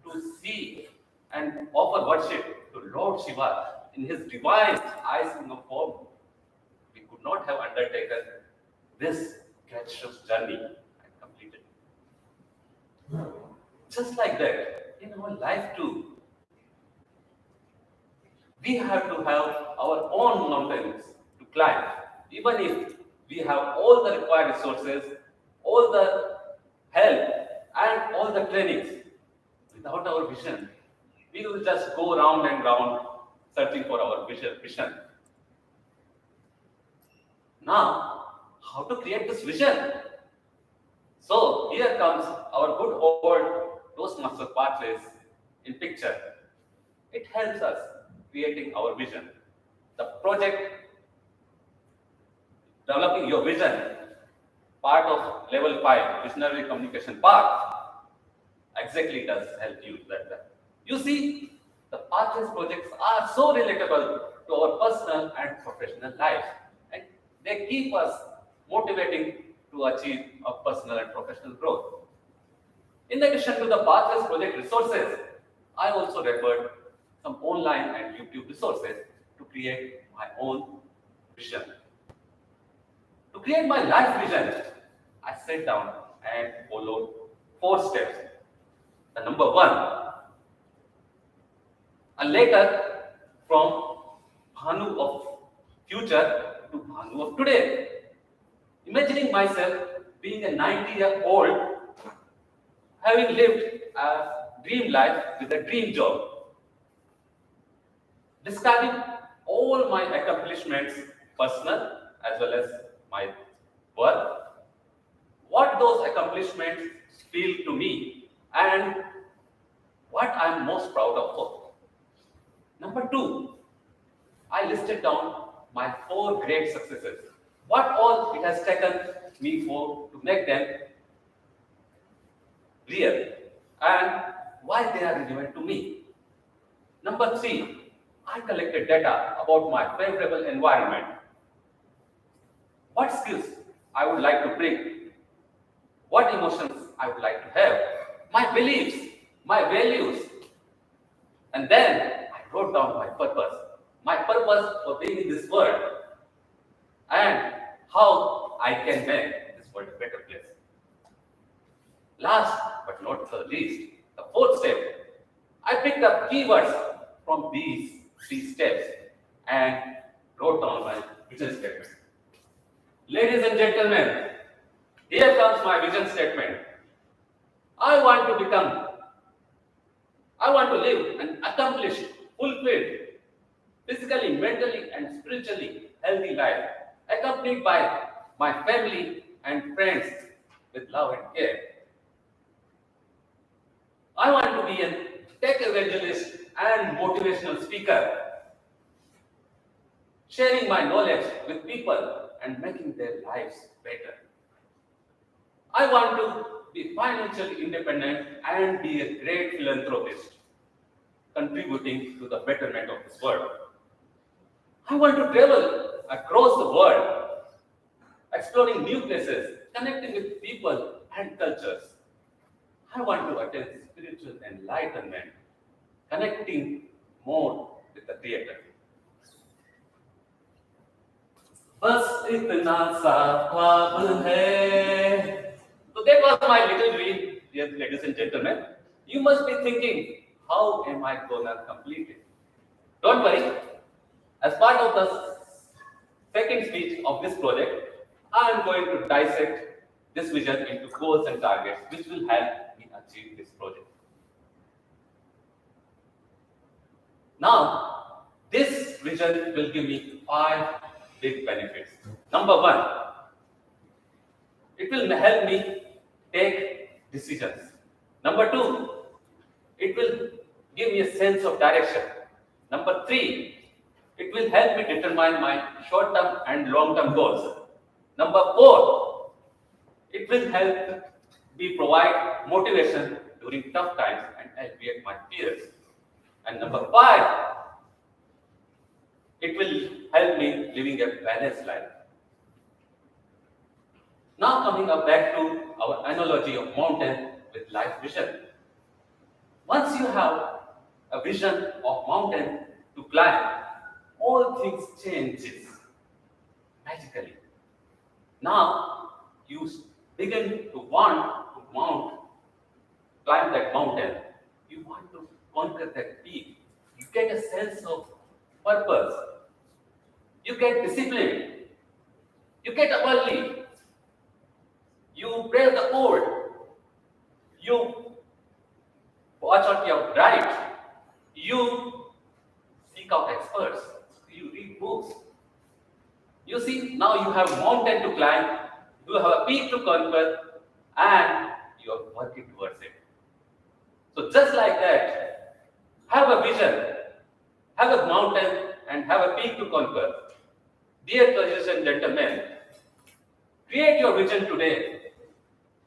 to see and offer worship to Lord Shiva in his divine icing of form, we could not have undertaken this treacherous journey and completed it. Just like that, in our life too, we have to have our own mountains to climb. Even if we have all the required resources, all the help, and all the trainings, without our vision, we will just go round and round searching for our vision. Now, how to create this vision? So here comes our good old Toastmaster pathways in picture. It helps us creating our vision. The project developing your vision, part of level 5 visionary communication path, exactly does help you that. You see, the pathways projects are so relatable to our personal and professional life, and they keep us motivating to achieve a personal and professional growth. In addition to the pathways project resources, I also referred some online and YouTube resources to create my own vision. To create my life vision, I sat down and followed 4 steps. The number 1, a letter from Bhanu of future to Bhanu of today. Imagining myself being a 90-year-old, having lived a dream life with a dream job. Describing all my accomplishments, personal as well as my work, what those accomplishments feel to me, and what I'm most proud of. Number two, I listed down my 4 great successes. What all it has taken me for to make them real and why they are relevant to me. Number 3, I collected data about my favorable environment. What skills I would like to bring, what emotions I would like to have, my beliefs, my values, and then I wrote down my purpose for being in this world, and how I can make this world a better place. Last but not the least, the 4th step, I picked up keywords from these 3 steps and wrote down my vision statement. Ladies and gentlemen, here comes my vision statement. I want to live an accomplished, fulfilled, physically, mentally, and spiritually healthy life, accompanied by my family and friends with love and care. I want to be a tech evangelist and motivational speaker, sharing my knowledge with people and making their lives better. I want to be financially independent and be a great philanthropist, contributing to the betterment of this world. I want to travel across the world, exploring new places, connecting with people and cultures. I want to attain spiritual enlightenment, connecting more with the Creator. बस इतना सा ख्वाब है. So that was my little dream, dear ladies and gentlemen. You must be thinking, how am I gonna complete it? Don't worry. As part of the second speech of this project, I am going to dissect this vision into goals and targets, which will help me achieve this project. Now, this vision will give me 5 big benefits. Number 1, it will help me take decisions. Number 2, it will give me a sense of direction. Number 3, it will help me determine my short-term and long-term goals. Number 4, it will help me provide motivation during tough times and alleviate my fears. And number 5, it will help me living a balanced life. Now coming up back to our analogy of mountain with life vision. Once you have a vision of mountain to climb, all things changes magically. Now you begin to want to climb that mountain. You want to conquer that peak. You get a sense of purpose. You get discipline. You get up early. You break the code. You watch out your diet. You seek out experts. You read books. You see, now you have a mountain to climb. You have a peak to conquer, and you are working towards it. So just like that, have a vision, have a mountain, and have a peak to conquer. Dear ladies and gentlemen, create your vision today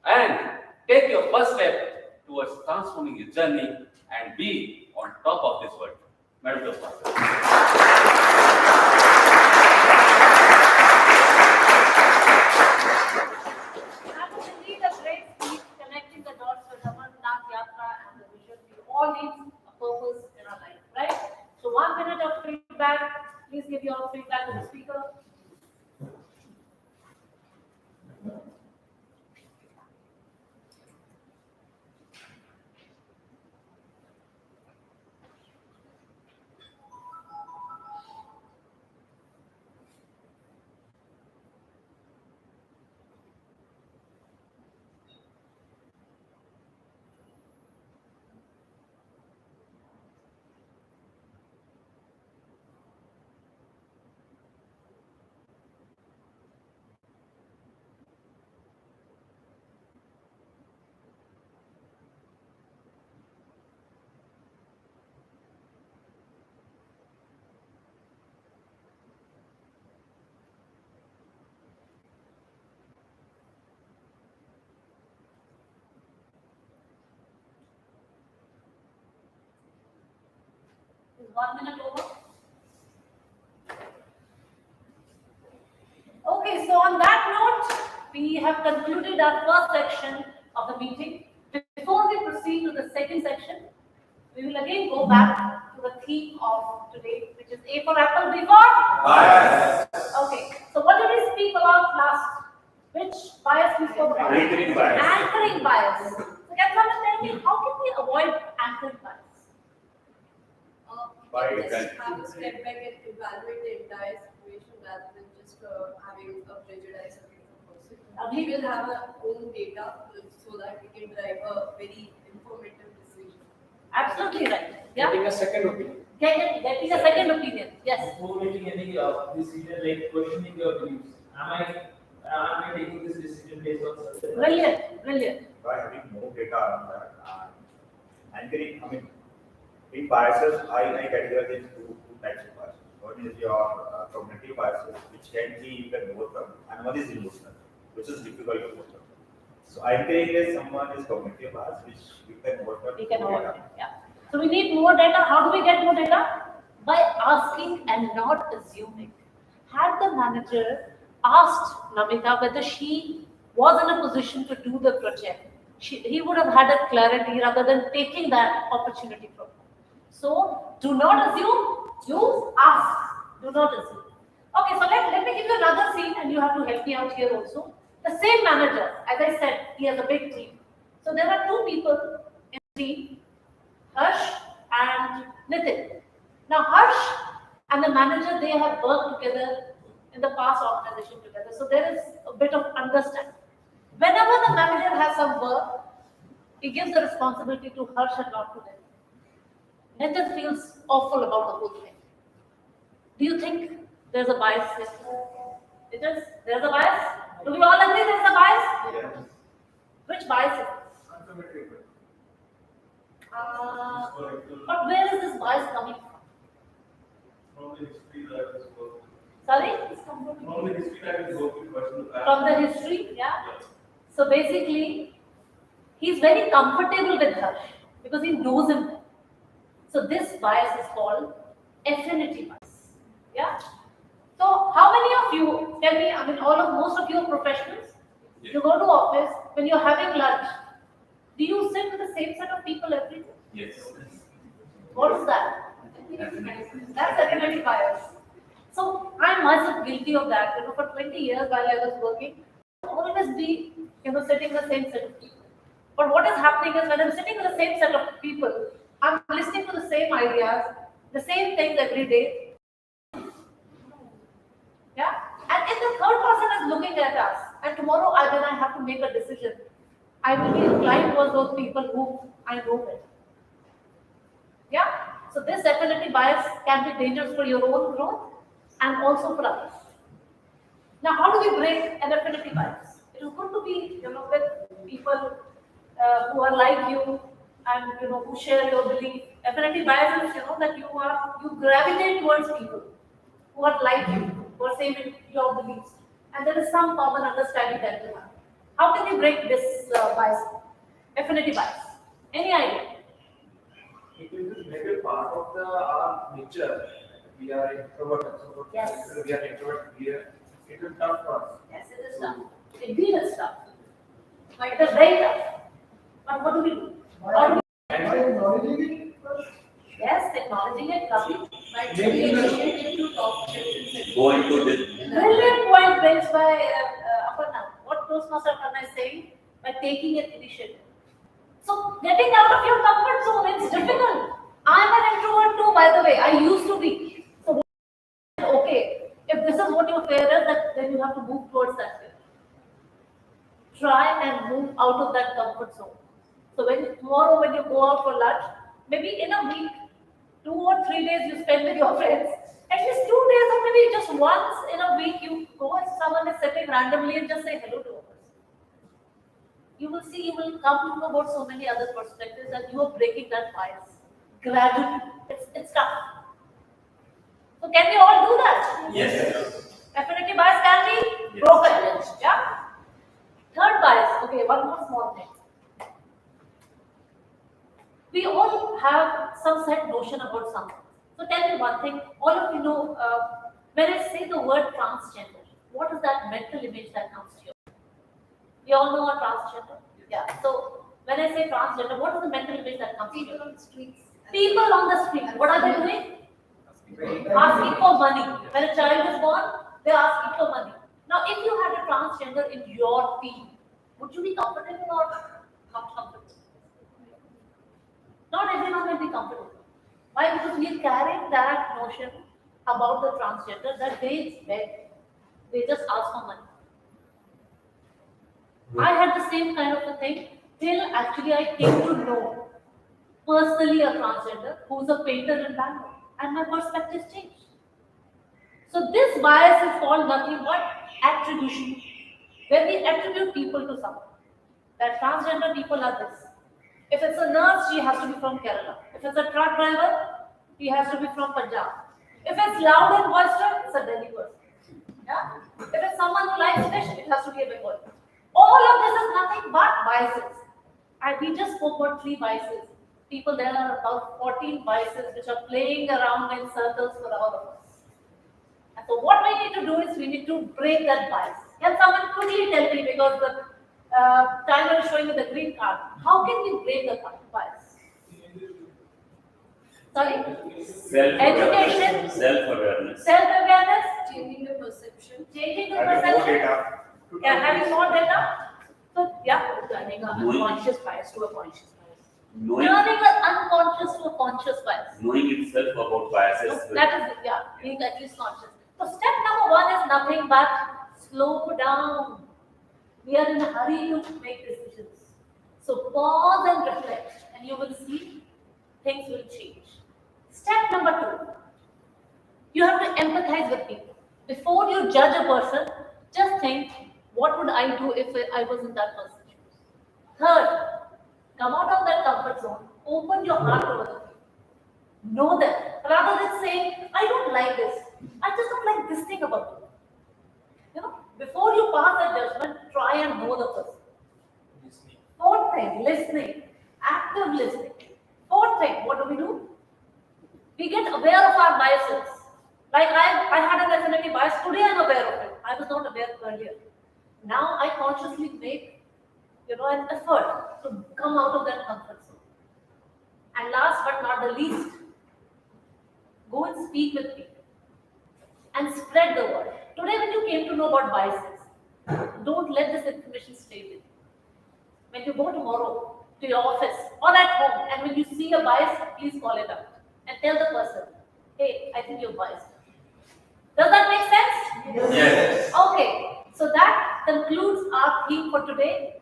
and take your first step towards transforming your journey and be on top of this world. Madam Toastmaster. That was indeed a great speech connecting the dots with Amarnath Yatra and the vision. We all need a purpose in our life, right? So 1 minute of feedback. Please give your feedback to the speaker. 1 minute over. Okay, so on that note, we have concluded our first section of the meeting. Before we proceed to the second section, we will again go back to the theme of today, which is A for apple, B for bias. Okay, so what did we speak about last? Which bias we spoke about? Anchoring bias. Anchoring bias. So can someone tell me how can we avoid anchoring bias? By Just have a step back and evaluate the entire situation rather than just having a prejudiced opinion of person. We will have our own data so that we can drive a very informative decision. Absolutely right. Yeah. Getting a second opinion. Getting a second opinion. Yes. Before making any decision, like questioning your beliefs. Am I taking this decision based on certain? Brilliant. Brilliant. by having more data on that anchoring, in biases, I categorize in two types of biases. One is your cognitive biases, which can be you can overcome, and one is emotional, which is difficult to overcome. So anchoring is someone is cognitive bias, which you can overcome. We can overcome. Yeah. So we need more data. How do we get more data? By asking and not assuming. Had the manager asked Namita whether she was in a position to do the project, he would have had a clarity rather than taking that opportunity from her. So do not assume, you ask. Do not assume. Okay, so let me give you another scene and you have to help me out here also. The same manager, as I said, he has a big team. So there are two people in the team, Harsh and Nitin. Now Harsh and the manager, they have worked together in the past organization together. So there is a bit of understanding. Whenever the manager has some work, he gives the responsibility to Harsh and not to Nitin. Nitin feels awful about the whole thing. Do you think there's a bias here? It is? There's a bias? Do we all agree there's a bias? Yes. Which bias is it? Affirmative. But where is this bias coming from? From the history that is working. Sorry? From the history that is working. From the history, yeah? So basically, he's very comfortable with Harsh because he knows him well. So this bias is called affinity bias. Yeah? So how many of you, tell me, most of you are professionals. Yes. You go to office, when you're having lunch, do you sit with the same set of people every day? Yes. What is that? That's affinity bias. So I'm myself guilty of that. For 20 years while I was working, I always be, sitting in the same set of people. But what is happening is when I'm sitting with the same set of people, I'm listening to the same ideas, the same things every day. Yeah? And if the third person is looking at us, and tomorrow when I have to make a decision, I will be inclined towards those people who I know better. Yeah? So this affinity bias can be dangerous for your own growth and also for others. Now, how do we break an affinity bias? It is good to be, with people who are like you and who share your belief. Affinity bias is, that you gravitate towards people who are like you, who are same in your beliefs, and there is some common understanding that you have. How can we break this bias, affinity bias? Any idea? It will be maybe part of our nature. We are introverted. So Yes. we are introvert here. It will tough for us. Yes, it is tough. Indeed, it's tough. But it is very tough. But what do we do? How do we Yes, acknowledging it, lovely. Go into this. Brilliant point raised by Aparna. What Toastmaster Aparna is saying, by taking an initiative. So, getting out of your comfort zone, it's difficult. I'm an introvert too, by the way. I used to be. So, okay, if this is what your fear is, then you have to move towards that fear. Try and move out of that comfort zone. So, tomorrow when you go out for lunch, maybe in a week, 2 or 3 days you spend with your friends. At least 2 days or maybe just once in a week you go and someone is sitting randomly and just say hello to a person. You will see, you will come to know about so many other perspectives and you are breaking that bias. Gradually. It's tough. So can we all do that? Yes. Affinity bias can be broken. Yeah? Third bias. Okay, one more small thing. We all have some set notion about something. So tell me one thing, all of you know, when I say the word transgender, what is that mental image that comes to you? We all know what transgender? Yeah. So when I say transgender, what is the mental image that comes to you? People on the streets. People on the street, what are they doing? Asking for money. When a child is born, they're asking for money. Now, if you had a transgender in your team, would you be comfortable or not comfortable? Not everyone will be comfortable. Why? Because we are carrying that notion about the transgender that they beg, they just ask for money. I had the same kind of a thing till actually I came to know personally a transgender who's a painter in Bangalore, and my perspective changed. So this bias is called nothing but attribution, where we attribute people to something. That transgender people are this. If it's a nurse, she has to be from Kerala. If it's a truck driver, he has to be from Punjab. If it's loud and boisterous, it's a Delhi person. Yeah? If it's someone who likes fish, it has to be a Bengali. All of this is nothing but biases. And we just spoke about 3 biases. People, there are about 14 biases which are playing around in circles for all of us. And so what we need to do is we need to break that bias. Can someone quickly tell me, because the timer is showing me the green card, how can we break the bias? Sorry? Education. Self-awareness. Self-awareness. Changing the perception. Changing the Having more perception. data. Yeah, having more data. So, yeah, turning an unconscious bias to a conscious bias. Turning an unconscious to a conscious bias. Knowing itself about biases. So that is, yeah, being at least conscious. So step number 1 is nothing but slow down. We are in a hurry to make decisions. So pause and reflect, and you will see things will change. Step number 2, you have to empathize with people. Before you judge a person, just think, what would I do if I was in that person's shoes? Third, come out of that comfort zone. Open your heart to other people. Know them. Rather than saying, I don't like this. I just don't like this thing about you. You know, before you pass a judgment, try and know the person. Fourth thing, listening. Active listening. Fourth thing, what do? We get aware of our biases. Like I had an affinity bias. Today I'm aware of it. I was not aware earlier. Now I consciously make, an effort to come out of that comfort zone. And last but not the least, go and speak with people and spread the word. Today when you came to know about biases, don't let this information stay with you. When you go tomorrow to your office or at home, and when you see a bias, please call it out and tell the person, hey, I think you're biased. Does that make sense? Yes. Okay, so that concludes our theme for today.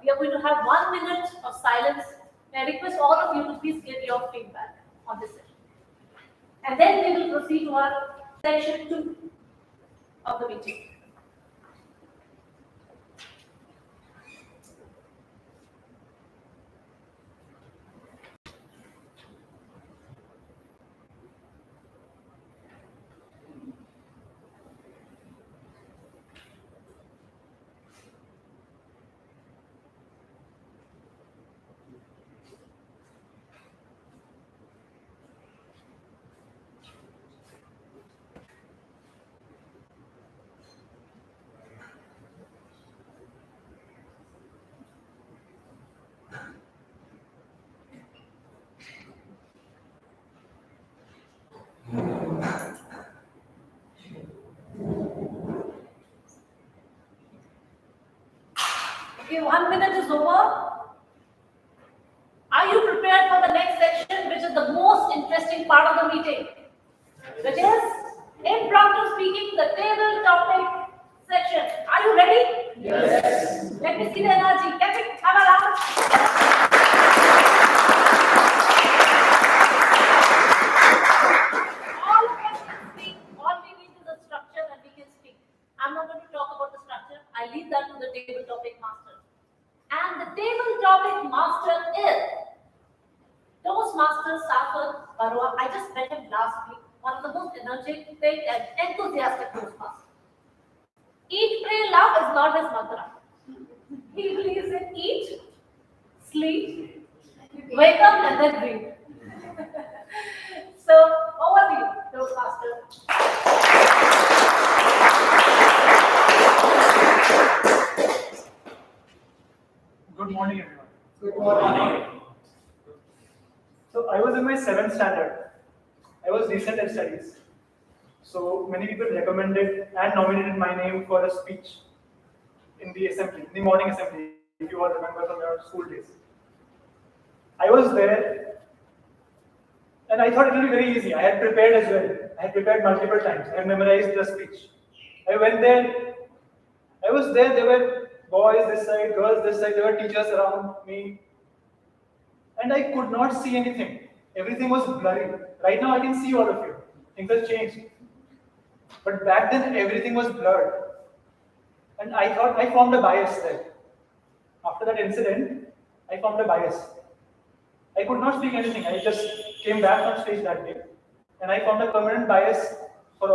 We are going to have 1 minute of silence. May I request all of you to please give your feedback on this session. And then we will proceed to our section 2 of the meeting. Okay, 1 minute is over. Are you prepared for the next section, which is the most interesting part of the meeting? Which is impromptu speaking, the table topic section. Are you ready? Yes. Let me see the energy. Can we have a round? All of us can speak. All we need is a structure and we can speak. I'm not going to talk about the structure. I leave that to the table topic master. And the table topic master is Toastmaster Safar Barua. I just met him last week. One of the most energetic and enthusiastic Toastmasters. Eat, pray, love is not his mantra. He believes in eat, sleep, wake up, and then breathe. So over to you, Toastmaster. Good morning, everyone. Good morning. So I was in my 7th standard. I was recent in studies. So many people recommended and nominated my name for a speech in the assembly, in the morning assembly, if you all remember from your school days. I was there and I thought it would be very easy. I had prepared as well. I had prepared multiple times. I had memorized the speech. I went there. I was there. There were boys this side, girls this side. There were teachers around me. And I could not see anything. Everything was blurry. Right now I can see all of you. Things have changed. But back then everything was blurred. And I thought I formed a bias there. After that incident, I formed a bias. I could not speak anything. I just came back on stage that day. And I formed a permanent bias for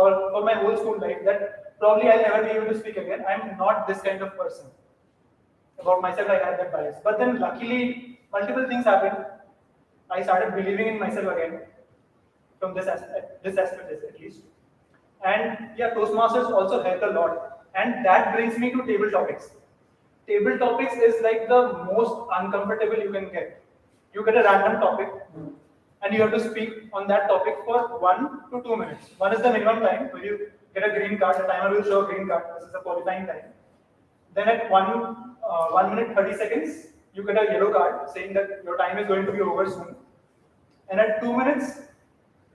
my whole school life that probably I'll never be able to speak again. I'm not this kind of person. About myself, I had that bias. But then luckily, multiple things happened. I started believing in myself again, from this aspect at least. And yeah, Toastmasters also helped a lot. And that brings me to table topics. Table topics is like the most uncomfortable you can get. You get a random topic and you have to speak on that topic for 1 to 2 minutes. 1 is the minimum time where you get a green card, the timer will show a green card, this is the qualifying time. Then at 1 minute 30 seconds, you get a yellow card saying that your time is going to be over soon. And at 2 minutes,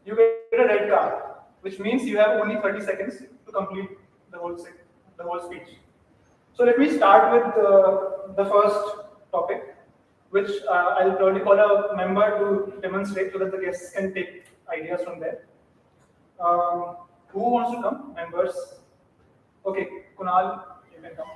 you get a red card, which means you have only 30 seconds to complete the whole speech. So let me start with the first topic, which I'll probably call a member to demonstrate so that the guests can take ideas from there. Who wants to come? Members? Okay, Kunal, you can come.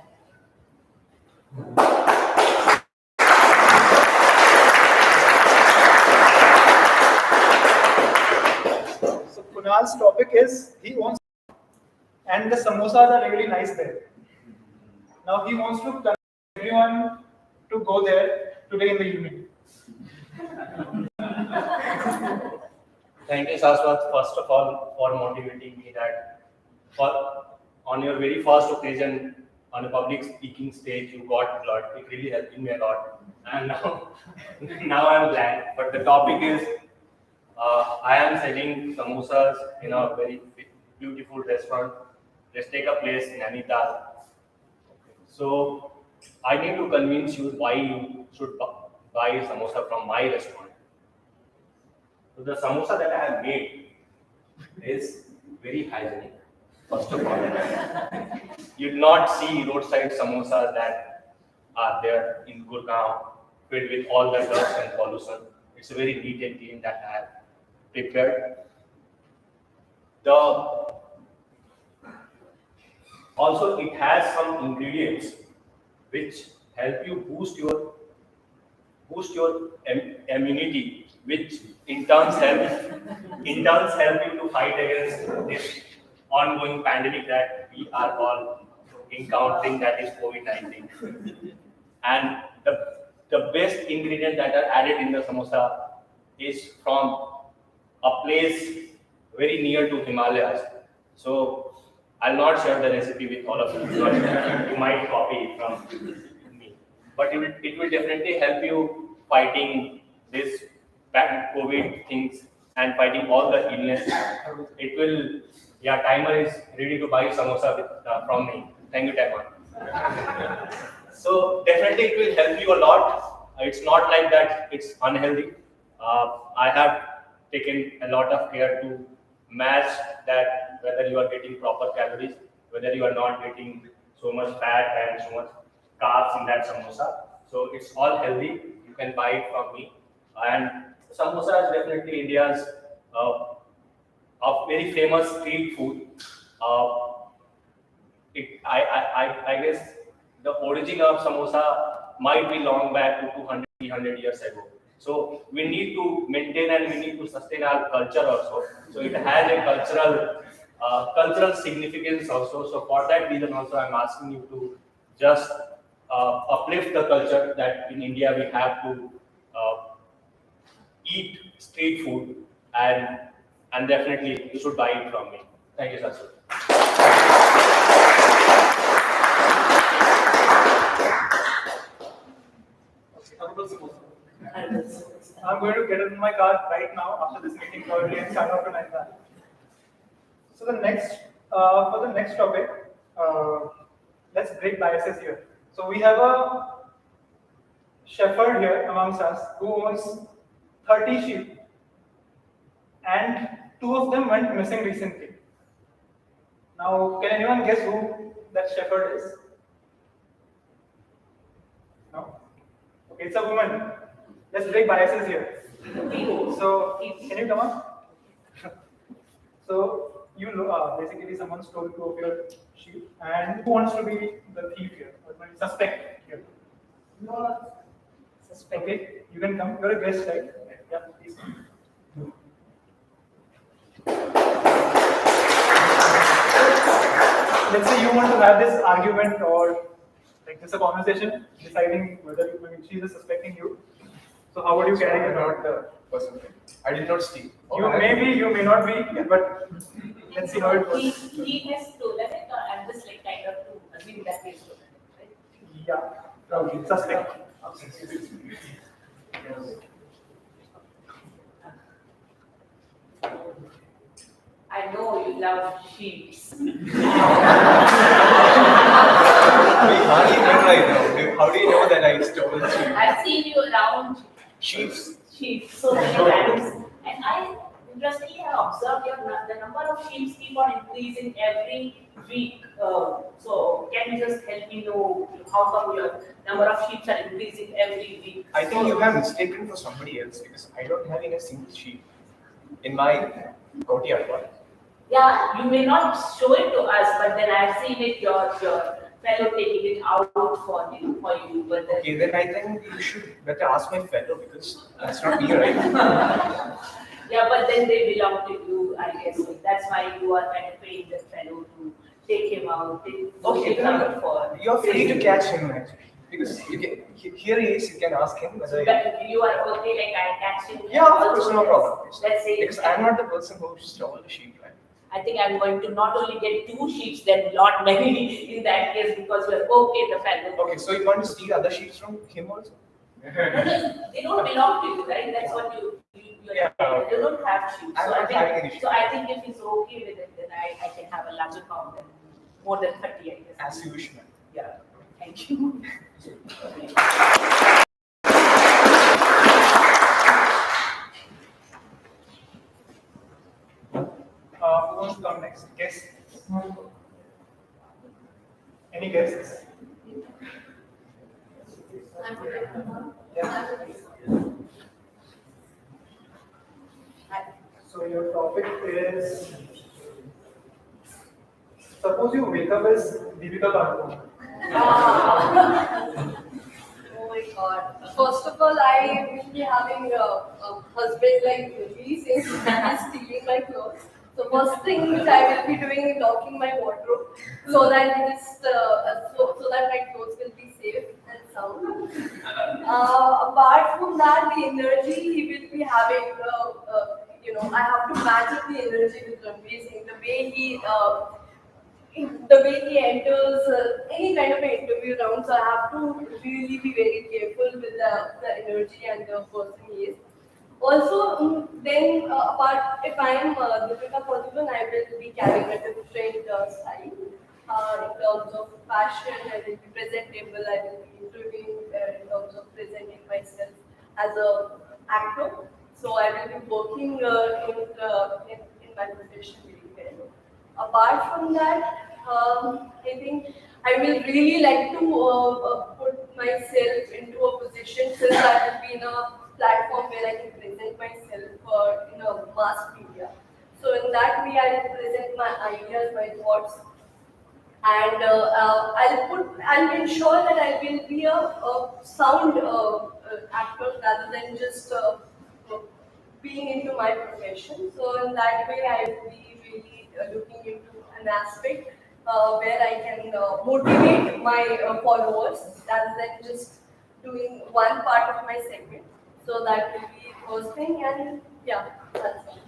So Kunal's topic is he owns, and the samosas are really nice there. Now he wants to convince everyone to go there today in the evening. Thank you, Sashwat, first of all, for motivating me that on your very first occasion on a public speaking stage, you got blood. It really helped me a lot. And now I'm glad. But the topic is, I am selling samosas in a very beautiful restaurant. Let's take a place in Anitha. So I need to convince you why you should buy samosa from my restaurant. So the samosa that I have made is very hygienic. First of all, you do not see roadside samosas that are there in Gurgaon filled with all the dust and pollution. It's a very neat and clean that I have prepared. Also, it has some ingredients which help you boost your immunity, which in turns help you to fight against this ongoing pandemic that we are all encountering, that is COVID-19. And the best ingredient that are added in the samosa is from a place very near to Himalayas. So I'll not share the recipe with all of you because you might copy it from me. But it will definitely help you fighting this COVID things and fighting all the illness. It will, yeah, timer is ready to buy samosa from me. Thank you, timer. So definitely it will help you a lot. It's not like that it's unhealthy. I have taken a lot of care to match that, whether you are getting proper calories, whether you are not getting so much fat and so much carbs in that samosa. So it's all healthy. You can buy it from me. And samosa is definitely India's a very famous street food. I guess the origin of samosa might be long back to 200, 300 years ago. So we need to maintain and we need to sustain our culture also. So it has a cultural significance also. So for that reason also I'm asking you to just uplift the culture that in India we have to eat street food and and definitely you should buy it from me. Thank you, Sashwat. I'm going to get in my car right now after this meeting probably and start off to Anitha. So for the next topic, let's break biases here. So we have a shepherd here amongst us who owns 30 sheep, and 2 of them went missing recently. Now, can anyone guess who that shepherd is? No? Okay, it's a woman. Let's break biases here. So, can you come up? So, you know, basically someone stole 2 of your sheep, and who wants to be the thief here, or the suspect here? No. Suspect. Okay, you can come. You're a guest, right? Yeah, please. Let's say you want to have this argument or like just a conversation, deciding whether she is suspecting you. So how would you carry it out? Person. I did not steal. You may be, you may not be, but let's see how it goes. He has stolen it, or I'm just like kind of to assume that he stolen it, right? Yeah, probably suspect. I know you love sheep. How do you know right now? How do you know that I stole sheep? I've seen you around Sheep. so many times, and I interestingly have observed the number of sheep keep on increasing every week. So can you just help me know how come your number of sheep are increasing every week? I think you have mistaken for somebody else because I don't have a single sheep in my courtyard. Yeah, you may not show it to us, but then I've seen it, your fellow taking it out for you. But then, Okay, then I think you should better ask my fellow because that's not me, right? yeah, but then they belong to you, I guess. So that's why you are kind of paying the fellow to take him out. Okay, then you're free to catch him actually. Because you can, here he is, you can ask him whether But you are okay, like I catch him. Yeah, of course, no problem. Let's say Because I'm not the person who stole the sheep, right? I think I'm going to not only get 2 sheep, then not many in that case because we're okay, the fellow. Okay, so you want to steal other sheep from him also? They don't belong to you, right? That's what Yeah. They don't have sheep. I'm not having any sheep. So I think if he's okay with it, then I can have a larger count than more than 30, I guess. As usual. Yeah. Thank you. Who wants to come next? Guess. Any guesses? Yeah. So your topic is, suppose you wake up as Vivekananda. Oh my god. First of all, I will be having a husband like me since he is stealing my clothes. So first thing which I will be doing is locking my wardrobe so that so that my clothes will be safe and sound. Apart from that, the energy he will be having, I have to match up the energy with Ranveer Singh. The way he enters any kind of an interview round, so I have to really be very careful with the energy and the person he is. Also, then if I am Deepika Padukone, I will be carrying a different style in terms of fashion. I will be presentable. I will be interviewing in terms of presenting myself as an actor. So I will be working in my profession very well. Apart from that, I think I will really like to put myself into a position since I will be in a platform where I can present myself in a mass media. So in that way, I will present my ideas, my thoughts, and I'll ensure that I will be a sound actor rather than just being into my profession. So in that way, I will be really looking into an aspect where I can motivate my followers rather than just doing one part of my segment. So that will be first thing, and yeah, that's it.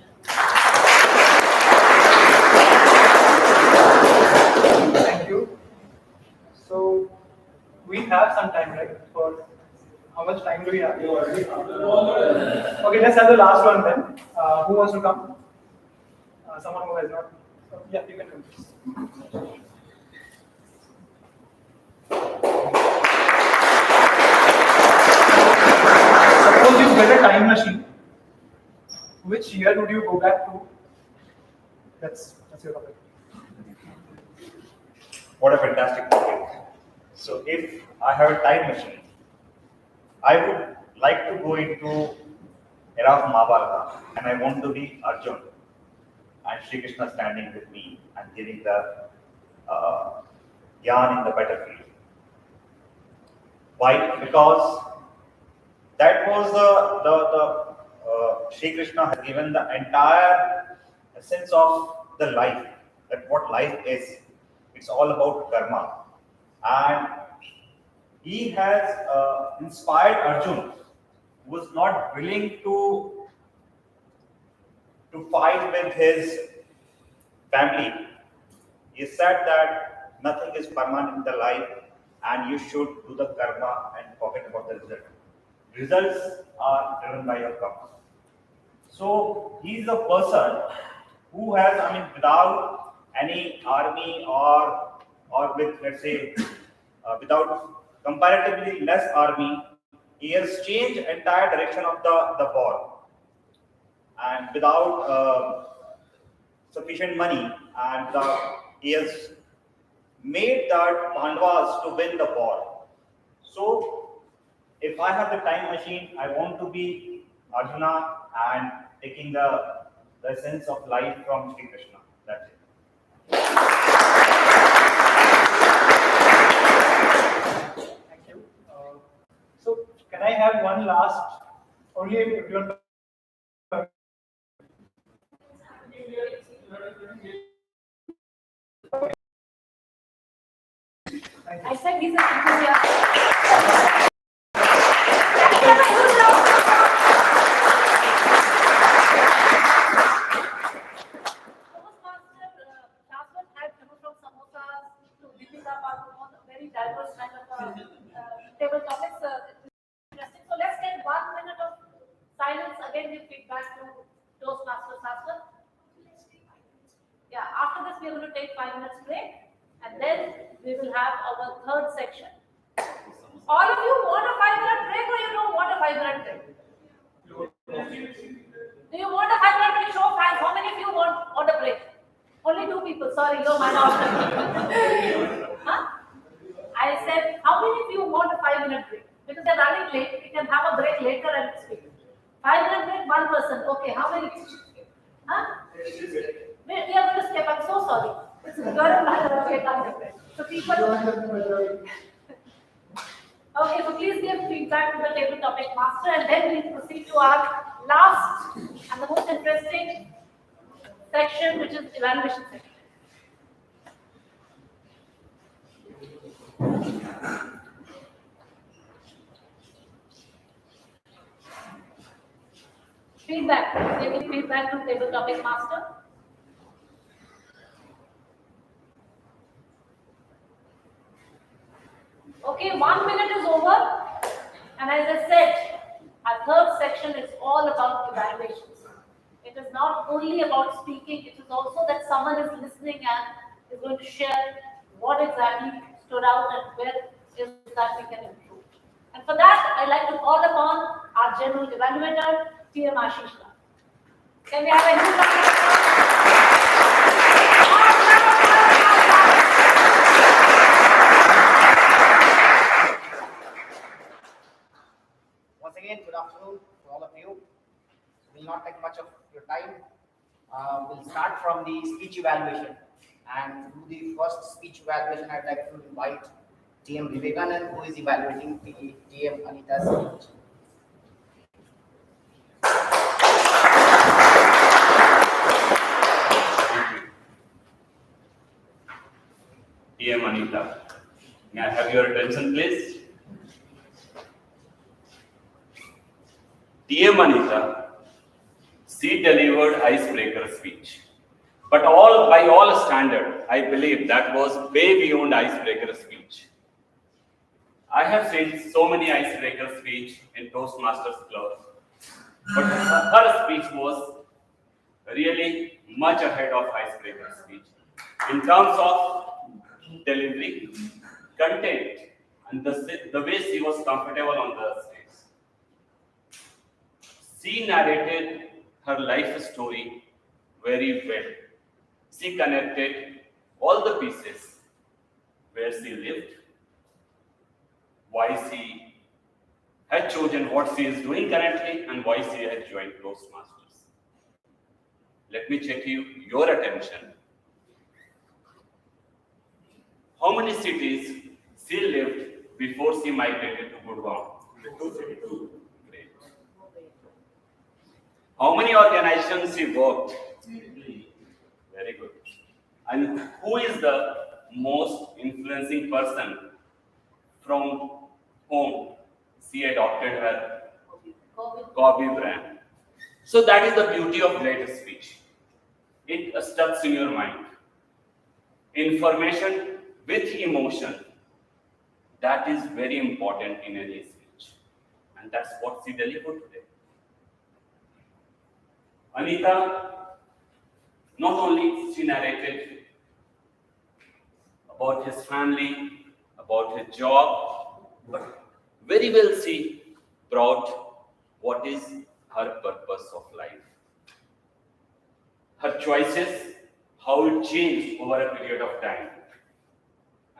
have some time, right? For how much time do we have? Okay, let's have the last one then. Who wants to come? Someone who has not. Yeah, you can come. Suppose you get a time machine. Which year would you go back to? That's your topic. What a fantastic topic. So if I have a time machine, I would like to go into era of Mahabharata and I want to be Arjun and Shri Krishna standing with me and giving the yarn in the battlefield. Why? Because that was the Shri Krishna has given the entire essence of the life, that what life is. It's all about karma. And he has inspired Arjun, who was not willing to fight with his family. He said that nothing is permanent in the life and you should do the karma and forget about the result. Results are driven by your karma. So he is a person who has, without any army or with, let's say, without comparatively less army, he has changed entire direction of the war. And without sufficient money, and he has made that Pandavas to win the war. So, if I have the time machine, I want to be Arjuna and taking the essence of life from Sri Krishna. That's it. Thank you. So, can I have one last? Only if you want. I said he's an enthusiast. Very diverse kind of table topics. Interesting. So let's take 1 minute of silence. Again, give feedback to Toastmasters Sashwat. Yeah, after this, we are going to take 5 minutes break, and then we will have our third section. All of you want a 5-minute break, or you don't want a 5-minute break? Do you want a 5-minute break? Show of hands. How many of you want a break? Only 2 people. Sorry, you're minority. Huh? I said, how many of you want a 5-minute break? Because they're running late, we can have a break later and speak. 5-minute break, 1 person. Okay, how many? Huh? We are going to skip. I'm so sorry. It's a girl. So people. Okay, so please give feedback to the table topic master, and then we'll proceed to our last and the most interesting section, which is evaluation section. Feedback. Giving feedback to table topic master. Okay, 1 minute is over, and as I said, our third section is all about evaluations. It is not only about speaking, it is also that someone is listening and is going to share what exactly stood out and where is that we can improve. And for that, I'd like to call upon our general evaluator, TM Ashish. Can we have a huge round of applause? Once again, good afternoon to all of you. Will not take much of your time. We'll start from the speech evaluation. And to do the first speech evaluation, I'd like to invite TM Vivekananda, who is evaluating the TM Anitha's speech. TM Anitha, may I have your attention, please? TM Anitha, she delivered icebreaker speech. But by all standard, I believe that was way beyond icebreaker speech. I have seen so many icebreaker speech in Toastmasters Club, but her speech was really much ahead of icebreaker speech in terms of delivery, content, and the way she was comfortable on the stage. She narrated her life story very well. She connected all the pieces where she lived, why she had chosen what she is doing currently, and why she had joined Toastmasters. Let me check your attention. How many cities she lived before she migrated to Gurgaon? Two. Great. How many organizations she worked? Very good. And who is the most influencing person from whom she adopted her copy brand? So that is the beauty of great speech. It stuck in your mind. Information with emotion, that is very important in any speech. And that's what she delivered today. Anitha, not only she narrated about his family, about his job, but very well she brought what is her purpose of life. Her choices, how it changed over a period of time.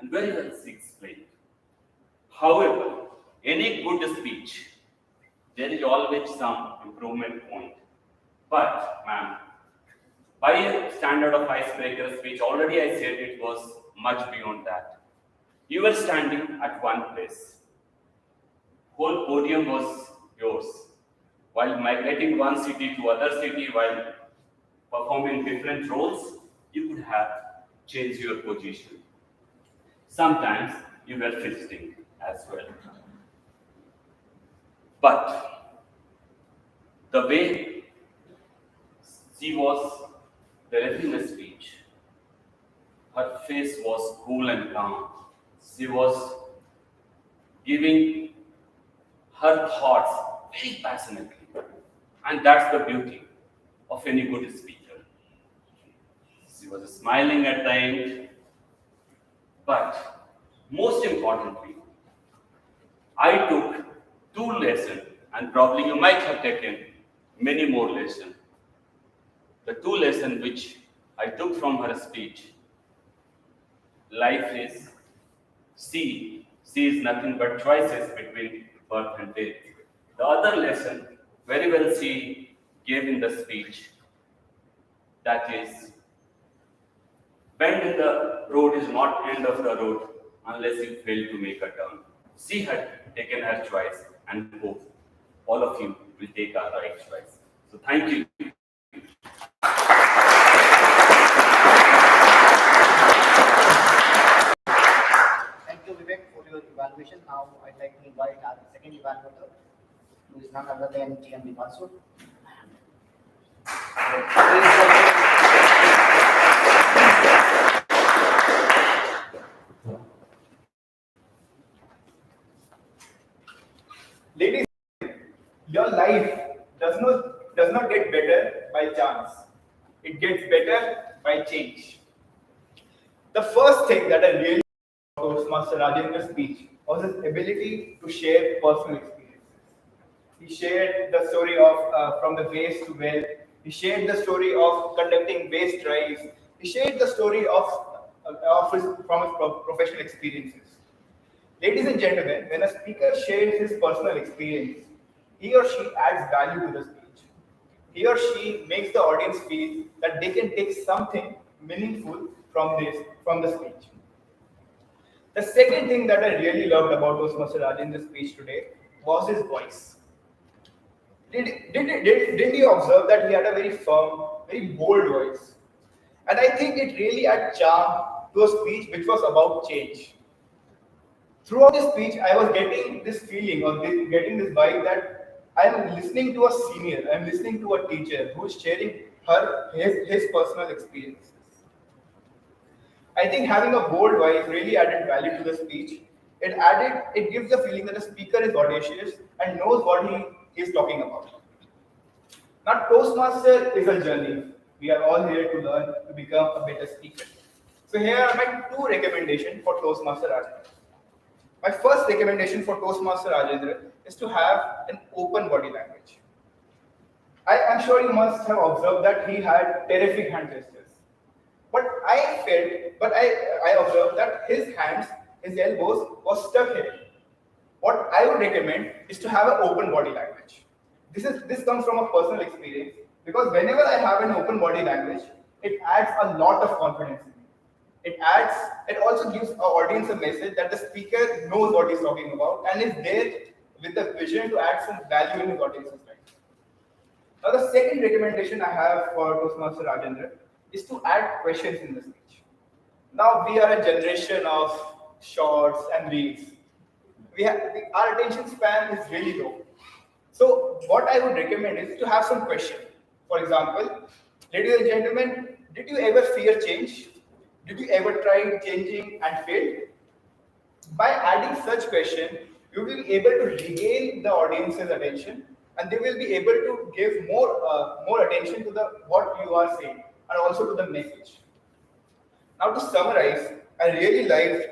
And very well she explained. However, any good speech, there is always some improvement point. But, ma'am, by a standard of icebreaker speech, already I said it was much beyond that. You were standing at one place. Whole podium was yours. While migrating one city to other city, while performing different roles, you could have changed your position. Sometimes you were fidgeting as well. But the way she was delivering the speech, her face was cool and calm. She was giving her thoughts very passionately. And that's the beauty of any good speaker. She was smiling at the end. But most importantly, I took 2 lessons, and probably you might have taken many more lessons. The 2 lessons which I took from her speech, life is C is nothing but choices between birth and death. The other lesson, very well she gave in the speech, that is, bend in the road is not end of the road unless you fail to make a turn. She had taken her choice, and hope all of you will take our right choice. So thank you. Thank you, Vivek, for your evaluation. Now I'd like to invite our second evaluator, who is none other than TM Deepanshu. Ladies, your life does not get better by chance. It gets better by change. The first thing that I really loved about Master Rajendra's speech was his ability to share personal experiences. He shared the story of from the waste to wealth. He shared the story of conducting waste drives. He shared the story from his professional experiences. Ladies and gentlemen, when a speaker shares his personal experience, he or she adds value to the speech. He or she makes the audience feel that they can take something meaningful from the speech. The second thing that I really loved about Toastmaster Rajendra's speech today was his voice. Did you observe that he had a very firm, very bold voice? And I think it really had charm to a speech which was about change. Throughout the speech, I was getting this feeling or getting this vibe that I am listening to a senior, I am listening to a teacher who is sharing his personal experiences. I think having a bold voice really added value to the speech. it gives the feeling that the speaker is audacious and knows what he is talking about. Now, Toastmaster is a journey. We are all here to learn to become a better speaker. So here are my 2 recommendations for Toastmaster Rajendra. My first recommendation for Toastmaster Rajendra is to have an open body language. I am sure you must have observed that he had terrific hand gestures. I observed that his hands, his elbows was stuck here. What I would recommend is to have an open body language. This comes from a personal experience because whenever I have an open body language, it adds a lot of confidence in me. It also gives our audience a message that the speaker knows what he's talking about and is there with the vision to add some value in his audience's life. Now, the second recommendation I have for Toastmaster Rajendra is to add questions in the speech. Now, we are a generation of shorts and reels. Our attention span is really low. So, what I would recommend is to have some question. For example, ladies and gentlemen, did you ever fear change? Did you ever try changing and failed? By adding such question, you will be able to regain the audience's attention, and they will be able to give more attention to what you are saying and also to the message. Now, to summarize, I really liked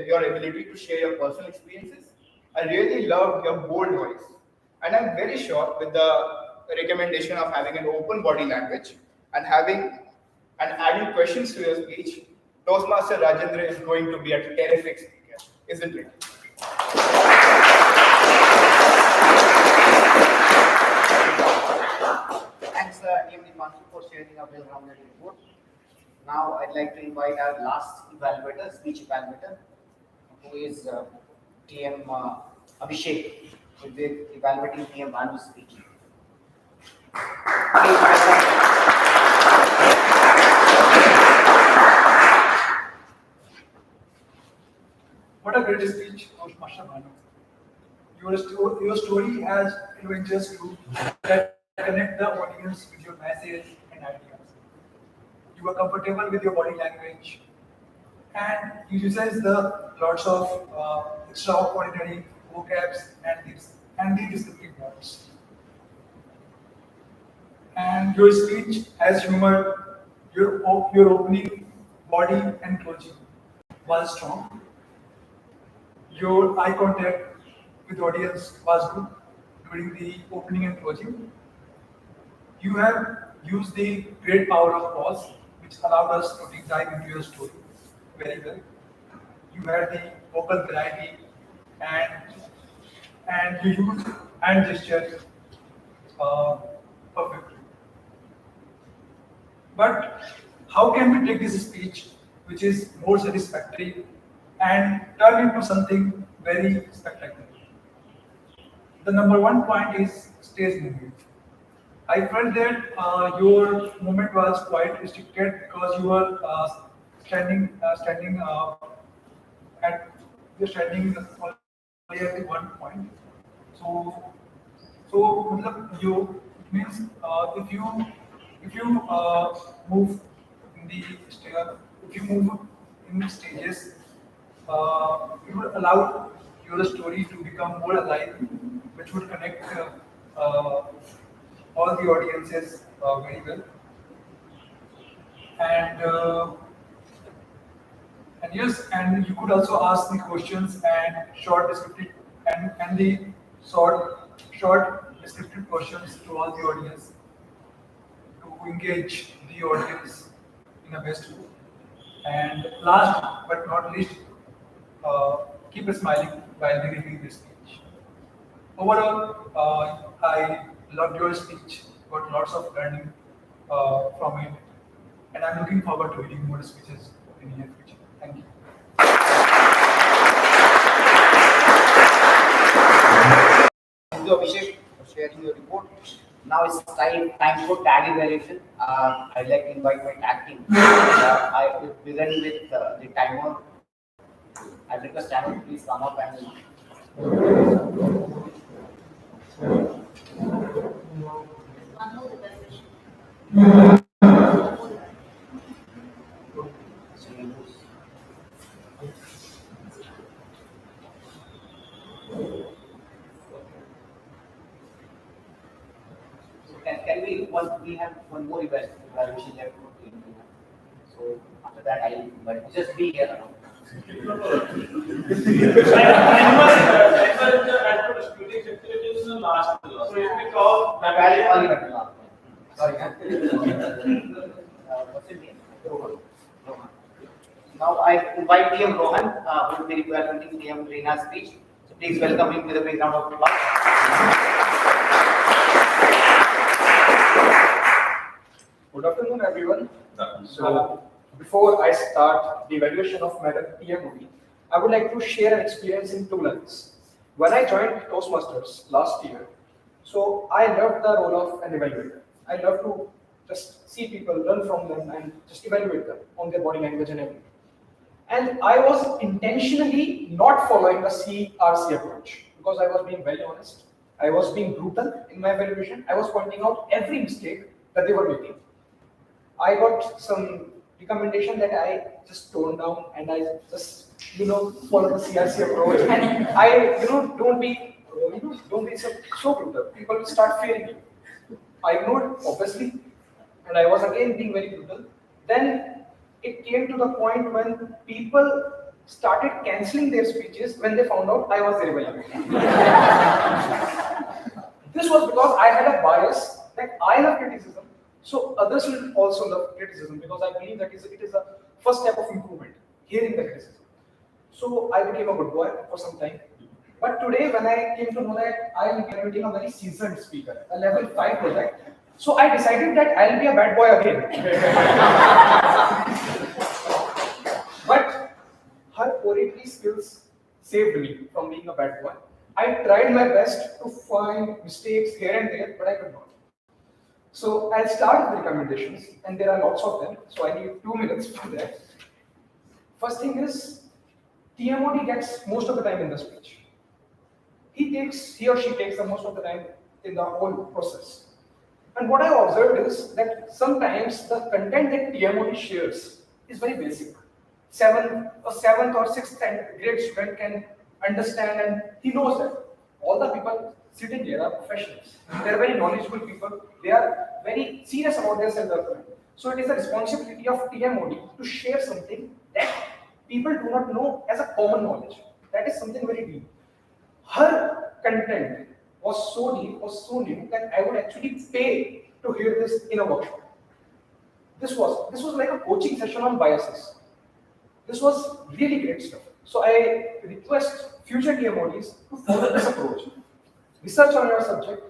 your ability to share your personal experiences. I really loved your bold voice, and I'm very sure with the recommendation of having an open body language and adding questions to your speech, Toastmaster Rajendra is going to be a terrific speaker, isn't it? Thanks, Deepanshu, for sharing a well-rounded report. Now, I'd like to invite our last evaluator, speech evaluator, who is TM Abhishek, who will be evaluating TM Bhanu's speech. What a great speech, Toastmaster Bhanu. Your story has adventures too that connect the audience with your message and ideas. You are comfortable with your body language, and you utilize the lots of extraordinary vocabs and the descriptive words. And your speech has humor. Your opening, body, and closing was strong. Your eye contact with the audience was good during the opening and closing. You have used the great power of pause, which allowed us to deep dive into your story very well. You had the vocal variety and you used hand gesture perfectly. But how can we take this speech, which is more satisfactory, and turn into something very spectacular? The number one point is stage movement. I felt that your movement was quite restricted because you were standing at you're standing only at the one point. So matlab, you it means if you move in the if you move in the stages, you would allow your story to become more alive, which would connect all the audiences very well. And yes, and you could also ask the questions and short descriptive and the short descriptive questions to all the audience to engage the audience in a best way. And last but not least, keep smiling while delivering the speech. Overall, I loved your speech, got lots of learning from it, and I'm looking forward to reading more speeches in the near future. Thank you. Thank you, Abhishek, for sharing your report. Now it's time for tag evaluation. I'd like to invite my tag team. I will begin with the timer. I request timer please come up and. we have one more evaluation left for TM Reena. So after that, I'll just be here around. Sorry. What's his name? Rohan. Now I invite TM Rohan, who will be representing TM Reena's speech. So please welcome him with a big round of applause. Good afternoon, everyone. So, before I start the evaluation of Madam TMOD, I would like to share an experience in 2 levels. When I joined Toastmasters last year, so I loved the role of an evaluator. I love to just see people, learn from them, and just evaluate them on their body language and everything. And I was intentionally not following the CRC approach because I was being very honest. I was being brutal in my evaluation. I was pointing out every mistake that they were making. I got some recommendation that I just toned down and I just, follow the CRC approach. And I, don't be so brutal. People will start fearing you. I ignored, obviously, and I was again being very brutal. Then it came to the point when people started cancelling their speeches when they found out I was their evaluator. This was because I had a bias that I love criticism. So others will also love criticism because I believe that it is a first step of improvement, hearing the criticism. So I became a good boy for some time. But today when I came to know that I am evaluating a very seasoned speaker, a level 5 project, so I decided that I'll be a bad boy again. But her oratory skills saved me from being a bad boy. I tried my best to find mistakes here and there, but I could not. So I'll start with the recommendations, and there are lots of them, so I need 2 minutes for that. First thing is, TMOD gets most of the time in the speech. He or she takes the most of the time in the whole process. And what I observed is that sometimes the content that TMOD shares is very basic. 7th or 6th grade student can understand, and he knows that. All the people sitting here are professionals. They are very knowledgeable people. They are very serious about their self-development. So it is the responsibility of TMOD to share something that people do not know as a common knowledge. That is something very deep. Her content was so deep, was so new that I would actually pay to hear this in a workshop. This was like a coaching session on biases. This was really great stuff. So I request future TMODs to follow this approach. Research on your subject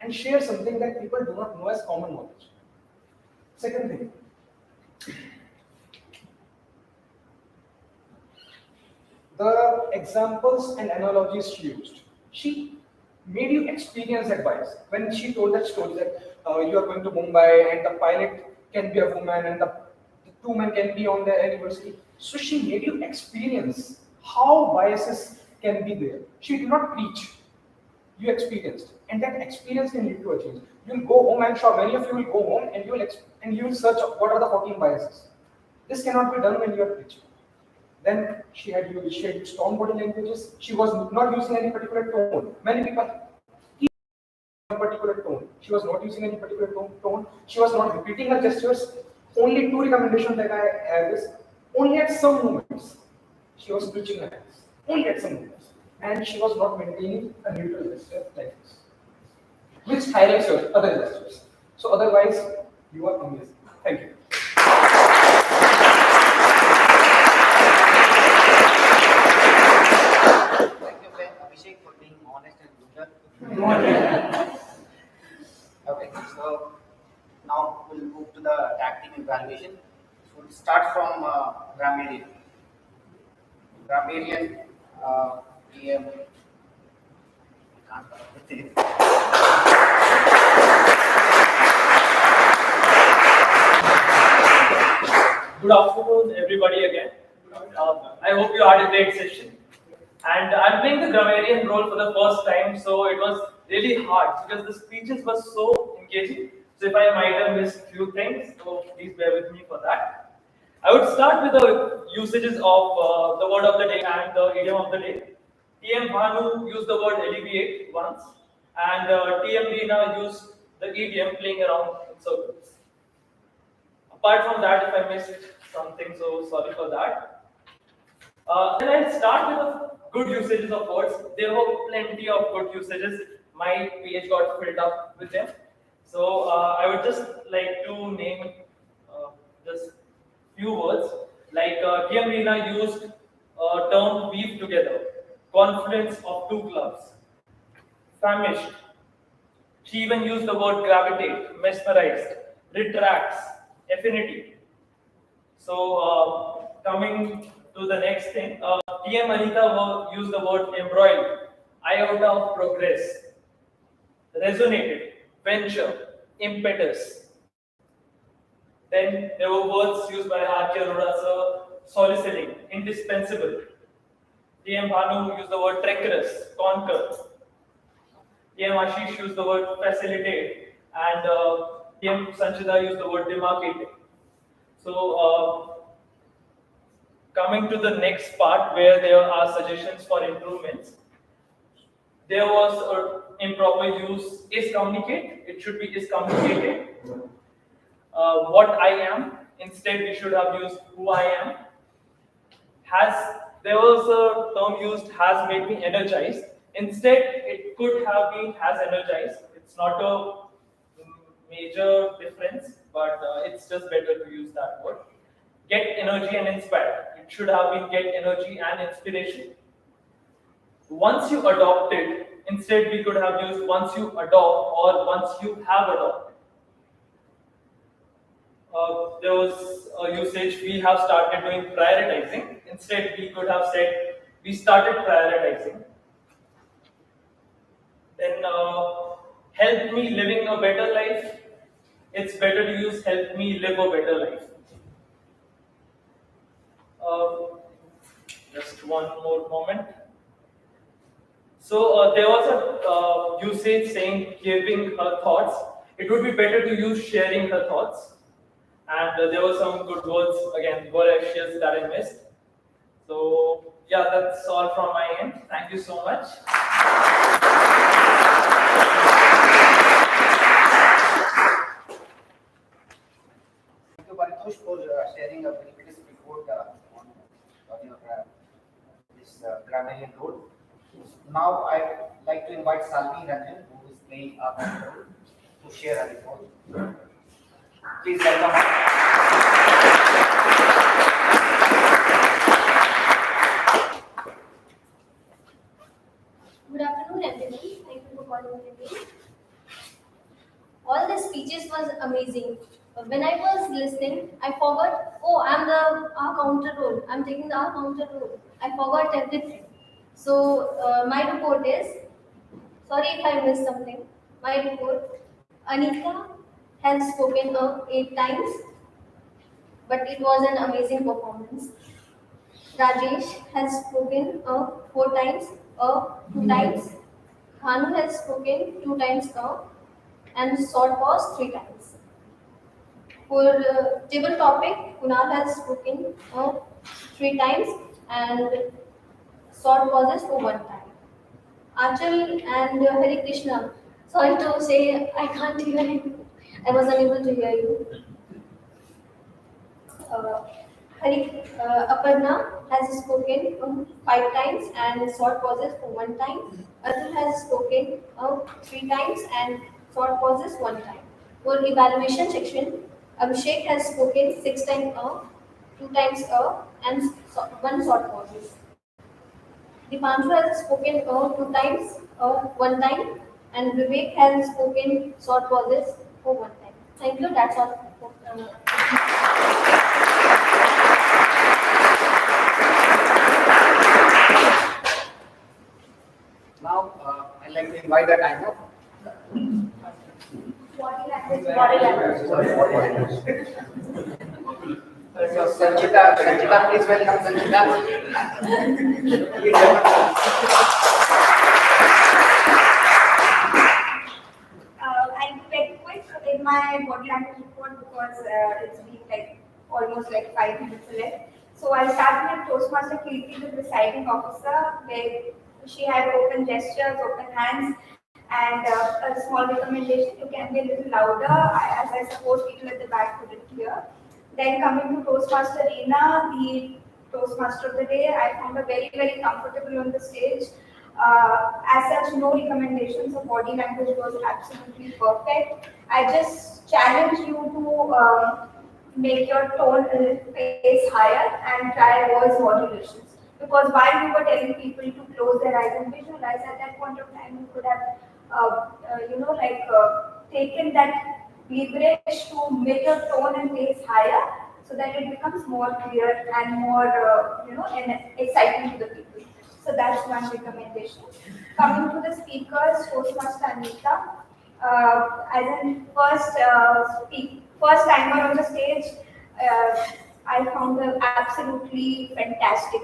and share something that people do not know as common knowledge. Second thing, the examples and analogies she used. She made you experience that bias. When she told that story that you are going to Mumbai and the pilot can be a woman and the 2 men can be on the anniversary. So she made you experience how biases can be there. She did not preach. You experienced, and that experience can lead to a change. You'll go home, I'm sure many of you will go home and you will search what are the 14 biases. This cannot be done when you are preaching. Then she had used strong body languages. She was not using any particular tone. Many people keep a particular tone. She was not using any particular tone. She was not repeating her gestures. Only 2 recommendations that I have is only at some moments she was twitching her hands. Only at some moments. And she was not maintaining a neutral gesture like this, which highlights your other gestures. So otherwise, you are amazing. Thank you. Thank you, Abhishek, for being honest and brutal. Okay, so now we'll move to the tag team evaluation. So we'll start from Grammarian. Grammarian, TM. Good afternoon, everybody again. I hope you had a great session. And I'm playing the grammarian role for the first time, so it was really hard because the speeches were so engaging. So if I might have missed a few things, so please bear with me for that. I would start with the usages of the word of the day and the idiom of the day. TM Bhanu used the word alleviate once, and TM Reena used the EVM playing around in circles. Apart from that, if I missed something, so sorry for that. Then I'll start with the good usages of words. There were plenty of good usages. My page got filled up with them. So I would just like to name just few words. Like TM Reena used a term weave together, confluence of two clubs, famished. She even used the word gravitate, mesmerized, retracts, affinity. So coming to the next thing, TM Anitha used the word embroiled, iota of progress, resonated, venture, impetus. Then there were words used by Rajendra, soliciting, indispensable. TM Bhanu used the word treacherous, conquer. TM Ashish used the word facilitate, and TM Sanchita used the word demarcating. So coming to the next part where there are suggestions for improvements. There was improper use is communicate. It should be is communicated. What I am. Instead, we should have used who I am. There was a term used has made me energized. Instead, it could have been has energized. It's not a major difference, but it's just better to use that word. Get energy and inspire. It should have been get energy and inspiration. Once you adopted, instead we could have used once you adopt or once you have adopted. There was a usage, we have started doing prioritizing. Instead, we could have said, we started prioritizing. Then, help me living a better life. It's better to use help me live a better life. Just one more moment. So, there was a usage saying giving her thoughts. It would be better to use sharing her thoughts. And there were some good words, again, voracious that I missed. So, yeah, that's all from my end. Thank you so much. Thank you, Paritosh, for sharing a very crisp report on your this grammarian role. Now, I'd like to invite Shalini Ranjan, who is playing a role, to share a report. Please welcome her. Good afternoon, everyone. Thank you for calling me. All the speeches was amazing. When I was listening, I forgot, oh, I'm the counter role. I'm taking the counter role. I forgot everything. So my report is, sorry if I missed something. My report, Anitha has spoken 8 times, but it was an amazing performance. Rajesh has spoken 4 times, 2 times. Bhanu has spoken 2 times, and short pause 3 times. For table topic, Kunal has spoken 3 times and short pauses for 1 time. Atul and HariKrishnan, sorry to say, I can't hear you. I was unable to hear you. Aparna has spoken 5 times and short pauses for 1 time. Atul has spoken 3 times and short pauses 1 time. For evaluation section, Abhishek has spoken 6 times, 2 times, and 1 short pauses. Deepanshu has spoken 2 times, 1 time, and Vivek has spoken short pauses for 1 time. Thank you. That's all. Now, I'd like to invite the timer. Body language. So, Sanchita, please welcome Sanchita. I'll be very quick in my body language report because it's been like almost like 5 minutes left. So I'll start with Toastmaster Kirti, the presiding officer, where she had open gestures, open hands, And a small recommendation, you can be a little louder, as I suppose people at the back couldn't hear. Then coming to Toastmaster Reena, the Toastmaster of the day, I found her very, very comfortable on the stage. As such, no recommendations. Her body language was absolutely perfect. I just challenge you to make your tone a little pace higher and try voice modulations. Because while you were telling people to close their eyes and visualize, at that point of time, you could have, taken that leverage to make your tone and pace higher, so that it becomes more clear and more, and exciting to the people. So that's one recommendation. Coming to the speakers, Toastmaster Anitha, as in first timer on the stage, I found her absolutely fantastic.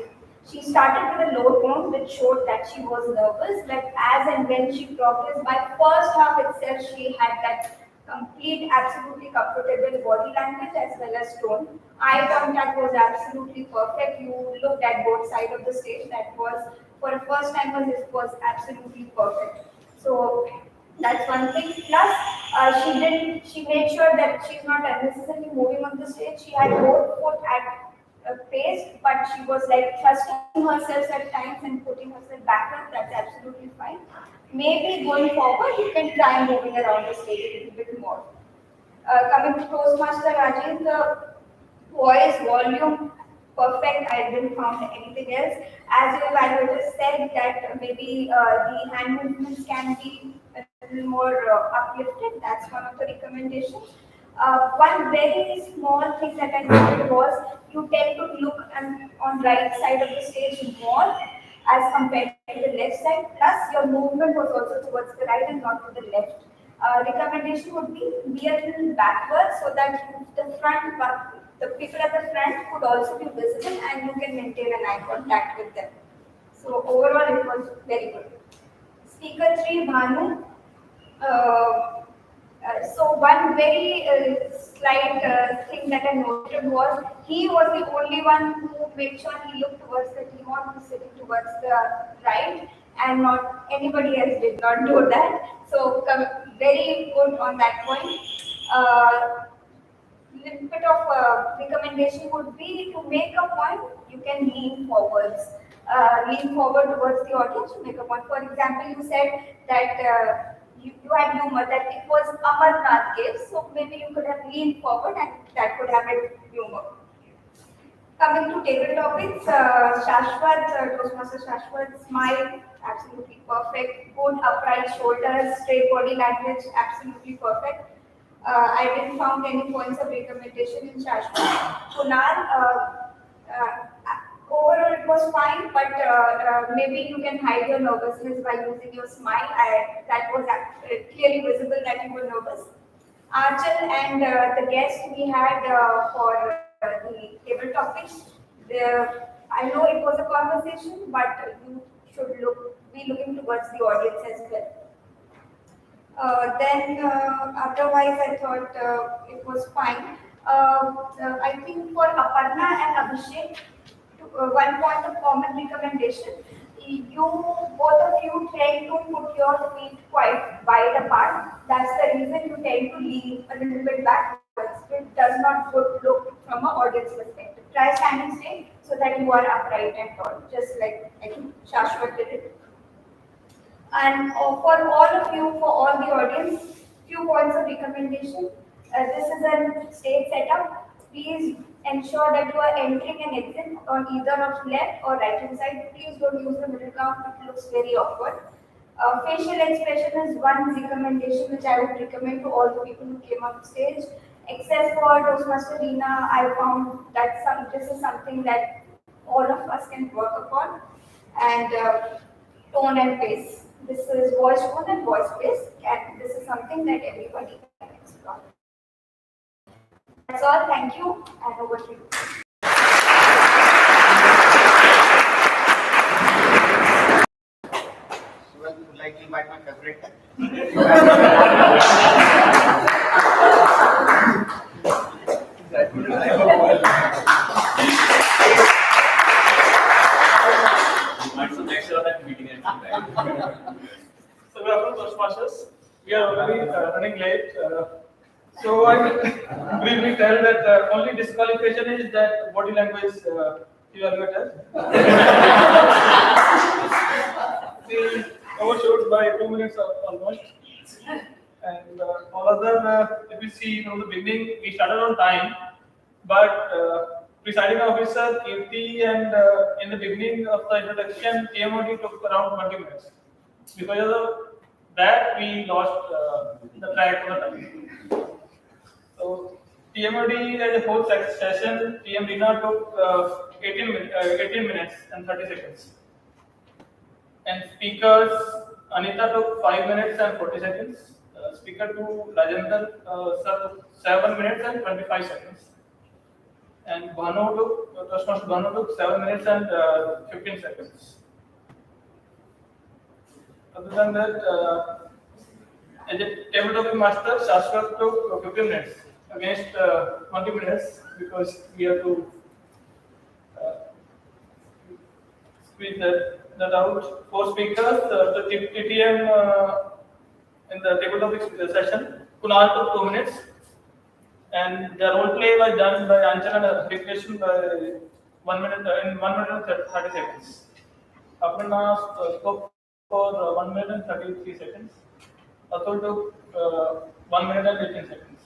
She started with a low tone, which showed that she was nervous, but as and when she progressed, by first half itself, she had that complete, absolutely comfortable body language as well as tone. Eye contact was absolutely perfect. You looked at both sides of the stage. That was, for a first timer, this was absolutely perfect. So that's one thing. Plus, she made sure that she's not unnecessarily moving on the stage. She had both foot at a pace, but she was like thrusting herself at times and putting herself backward. That's absolutely fine. Maybe going forward, you can try moving around the stage a little bit more. Coming to Toastmaster Rajendra, voice, volume, perfect. I didn't found anything else. As your evaluator said that maybe the hand movements can be a little more uplifted. That's one of the recommendations. One very small thing that I noted was you tend to look on right side of the stage more as compared to the left side. Plus, your movement was also towards the right and not to the left. Recommendation would be a little backwards so that the people at the front could also be visible and you can maintain an eye contact with them. So overall, it was very good. Speaker 3, Bhanu. So one very slight thing that I noted was he was the only one who made sure he looked towards the TMOD, who was sitting towards the right, and not anybody else did not do that. So very good on that point. Little bit of recommendation would be to make a point, you can lean forwards. Lean forward towards the audience to make a point. For example, you said that you had humor, that it was Amarnath cave, so maybe you could have leaned forward and that could have been humor. Coming to table topics, Sashwat, Toastmaster Sashwat, smile, absolutely perfect. Good upright shoulders, straight body language, absolutely perfect. I didn't found any points of recommendation in Sashwat. Kunal, overall it was fine, but maybe you can hide your nervousness by using your smile. That was clearly visible that you were nervous. Achal and the guest we had for the table topics, I know it was a conversation, but you should be looking towards the audience as well. Then otherwise I thought it was fine. I think for Aparna and Abhishek, one point of common recommendation, both of you tend to put your feet quite wide apart. That's the reason you tend to lean a little bit backwards. It does not look from an audience perspective. Try standing straight so that you are upright and tall, just like I think Shashwat did it. And for all of you, for all the audience, few points of recommendation. This is a stage setup. Please ensure that you are entering and exit on either of left or right hand side. Please don't use the middle ground, it looks very awkward. Facial expression is one recommendation which I would recommend to all the people who came on stage. Except for Toastmaster Reena, I found that this is something that all of us can work upon. And tone and pace. This is voice tone and voice pace, and this is something that everybody can explore. That's all. Thank you, and over to you. Well, would like to invite my favorite. So we are from Toastmasters. briefly tell that only disqualification is that body language evaluator. He overshot by 2 minutes almost. And all other, if you see from the beginning, we started on time, but presiding officer, Kirti, and in the beginning of the introduction, TMOD took around 20 minutes. Because of that, we lost the track of the time. So, TMOD as a whole session, TM Reena took 18 minutes and 30 seconds. And speakers, Anitha took 5 minutes and 40 seconds. Speaker 2, Rajendra, sir, took 7 minutes and 25 seconds. And Bhanu took 7 minutes and 15 seconds. Other than that, as a tabletop master, Sashwat took 15 minutes against 20 minutes because we have to squeeze that out. 4 speakers, the TTM in the tabletop session, Kunal took 2 minutes, and the role play was done by Anchal and HariKrishnan by 1 minute in 1 minute and 30 seconds. Aparna spoke for 1 minute and 33 seconds. Atul took 1 minute and 18 seconds.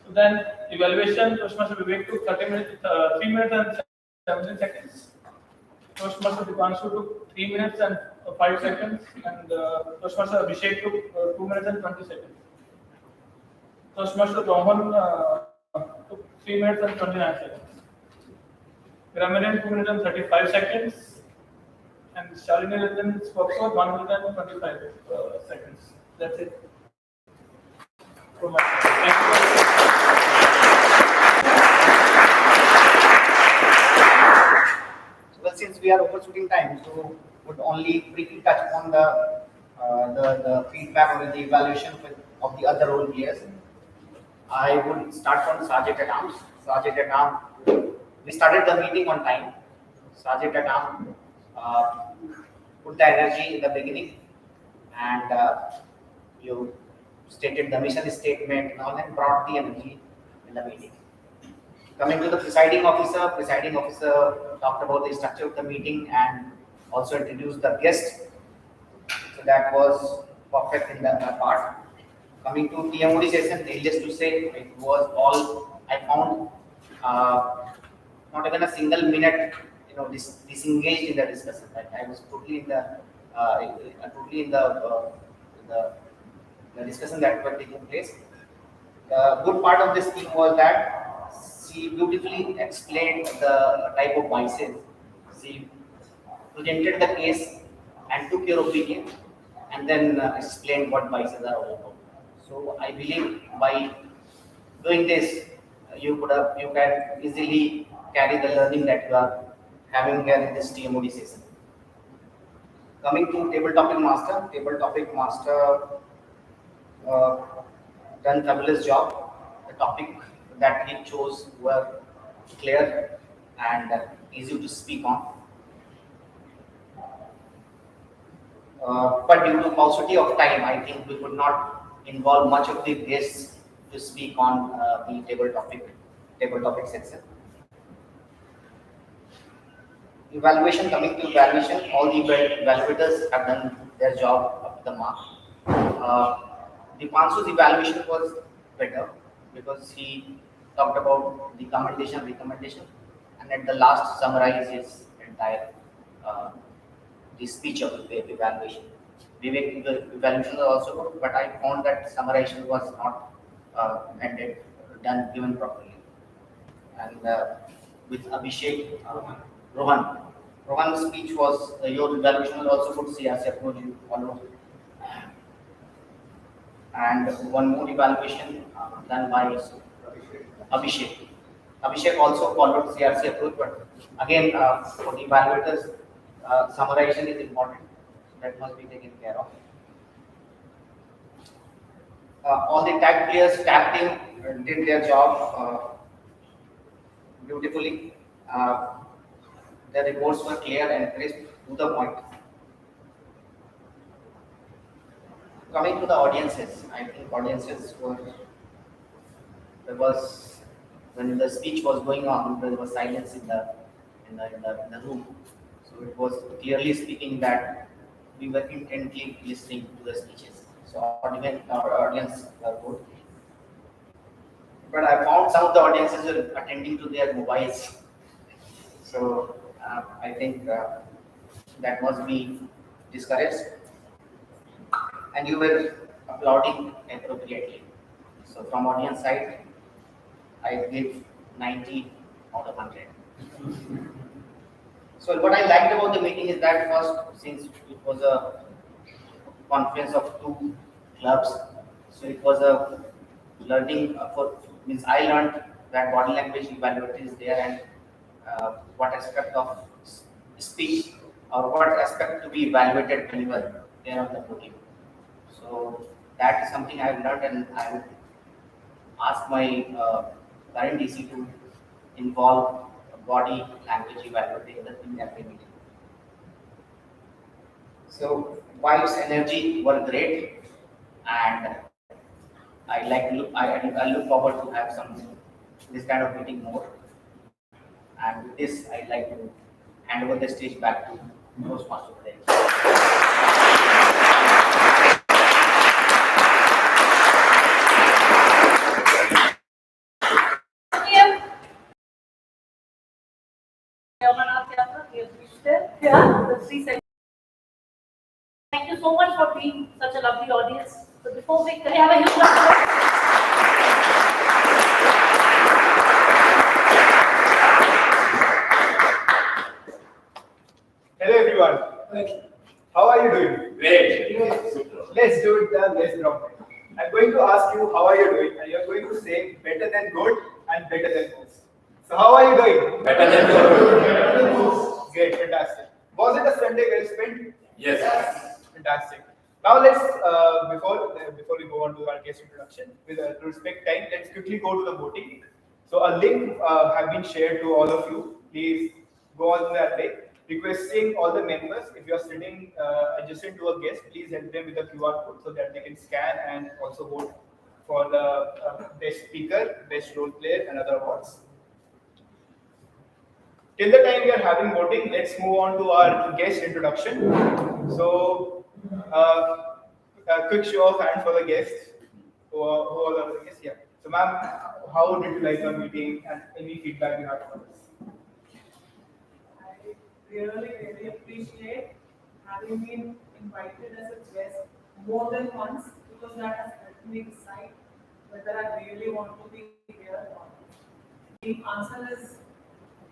So then evaluation, Toastmaster Vivek took 3 minutes and 17 seconds. Toastmaster Deepanshu took 3 minutes and 5 seconds, and Toastmaster Abhishek took 2 minutes and 20 seconds. Toastmaster Rohan took 3 minutes and 29 seconds. Grammarian 2 minutes and 35 seconds, and Shalini spoke for 1 minute and 25 seconds. That's it. From my side. Thank you. Well, since we are overshooting time, so would only briefly touch on the feedback or the evaluation of the other role players. I would start from Sergeant at Arms. Sergeant at Arms, we started the meeting on time. Sergeant at Arms put the energy in the beginning, and you stated the mission statement and all, and brought the energy in the meeting. Coming to the presiding officer talked about the structure of the meeting and also introduced the guest. So that was perfect in that part. Coming to TMOD session, needless to say, it was all, I found not even a single minute, disengaged in the discussion. I was totally in the discussion that was taking place. The good part of this thing was that she beautifully explained the type of voices. She presented the case and took your opinion, and then explained what voices are all about. So I believe by doing this, you can easily carry the learning that you are having here in this TMOD session. Coming to table topic master done fabulous job. The topic that he chose were clear and easy to speak on. But due to paucity of time, I think we could not involve much of the guests to speak on the table topic section. Evaluation, coming to evaluation, all the evaluators have done their job up to the mark. Deepanshu's evaluation was better because he talked about the recommendation, and at the last summarized his entire the speech of the evaluation. Vivek evaluation was also good, but I found that summarization was not given properly. And with Abhishek, Rohan's speech was, your evaluation was also good, CRC approach you followed. And one more evaluation done by Abhishek. Abhishek also followed CRC approach, but again, for the evaluators, summarization is important. That must be taken care of. All the tag players, tag team did their job beautifully. The reports were clear and crisp, to the point. Coming to the audiences, I think audiences were there was, when the speech was going on, there was silence in the room. So it was clearly speaking that we were intently listening to the speeches. So our audience were good. But I found some of the audiences were attending to their mobiles. So I think that must be discouraged. And you were applauding appropriately. So from audience side, I give 90 out of 100. So what I liked about the meeting is that first, since it was a conference of two clubs, so it was a learning means I learned that body language evaluator is there, and what aspect of speech or what aspect to be evaluated when you are there on the podium. So that is something I have learned, and I would ask my current DC to involve body language evaluator in every meeting. So vibes, energy were great, and I look forward to have this kind of meeting more. And with this, I'd like to hand over the stage back to Toastmaster today. Thank you so much for being such a lovely audience. So before we have a huge applause. Hello everyone. How are you doing? Great. Let's do it the less drop. I'm going to ask you how are you doing, and you're going to say better than good and better than most. So how are you doing? Better than good. Great, fantastic. Was it a Sunday well spent? Yes. Fantastic. Now let's before we go on to our guest introduction, to respect time, let's quickly go to the voting. So a link have been shared to all of you. Please go on that link. Requesting all the members, if you are sitting adjacent to a guest, please help them with the QR code so that they can scan and also vote for the best speaker, best role player, and other awards. Till the time we are having voting, let's move on to our guest introduction. So, a quick show of hands for the guests. Who are the guests? Yeah. So, ma'am, how did you like our meeting, and any feedback you have for us? Really appreciate having been invited as a guest more than once, because that has helped me decide whether I really want to be here or not. The answer is,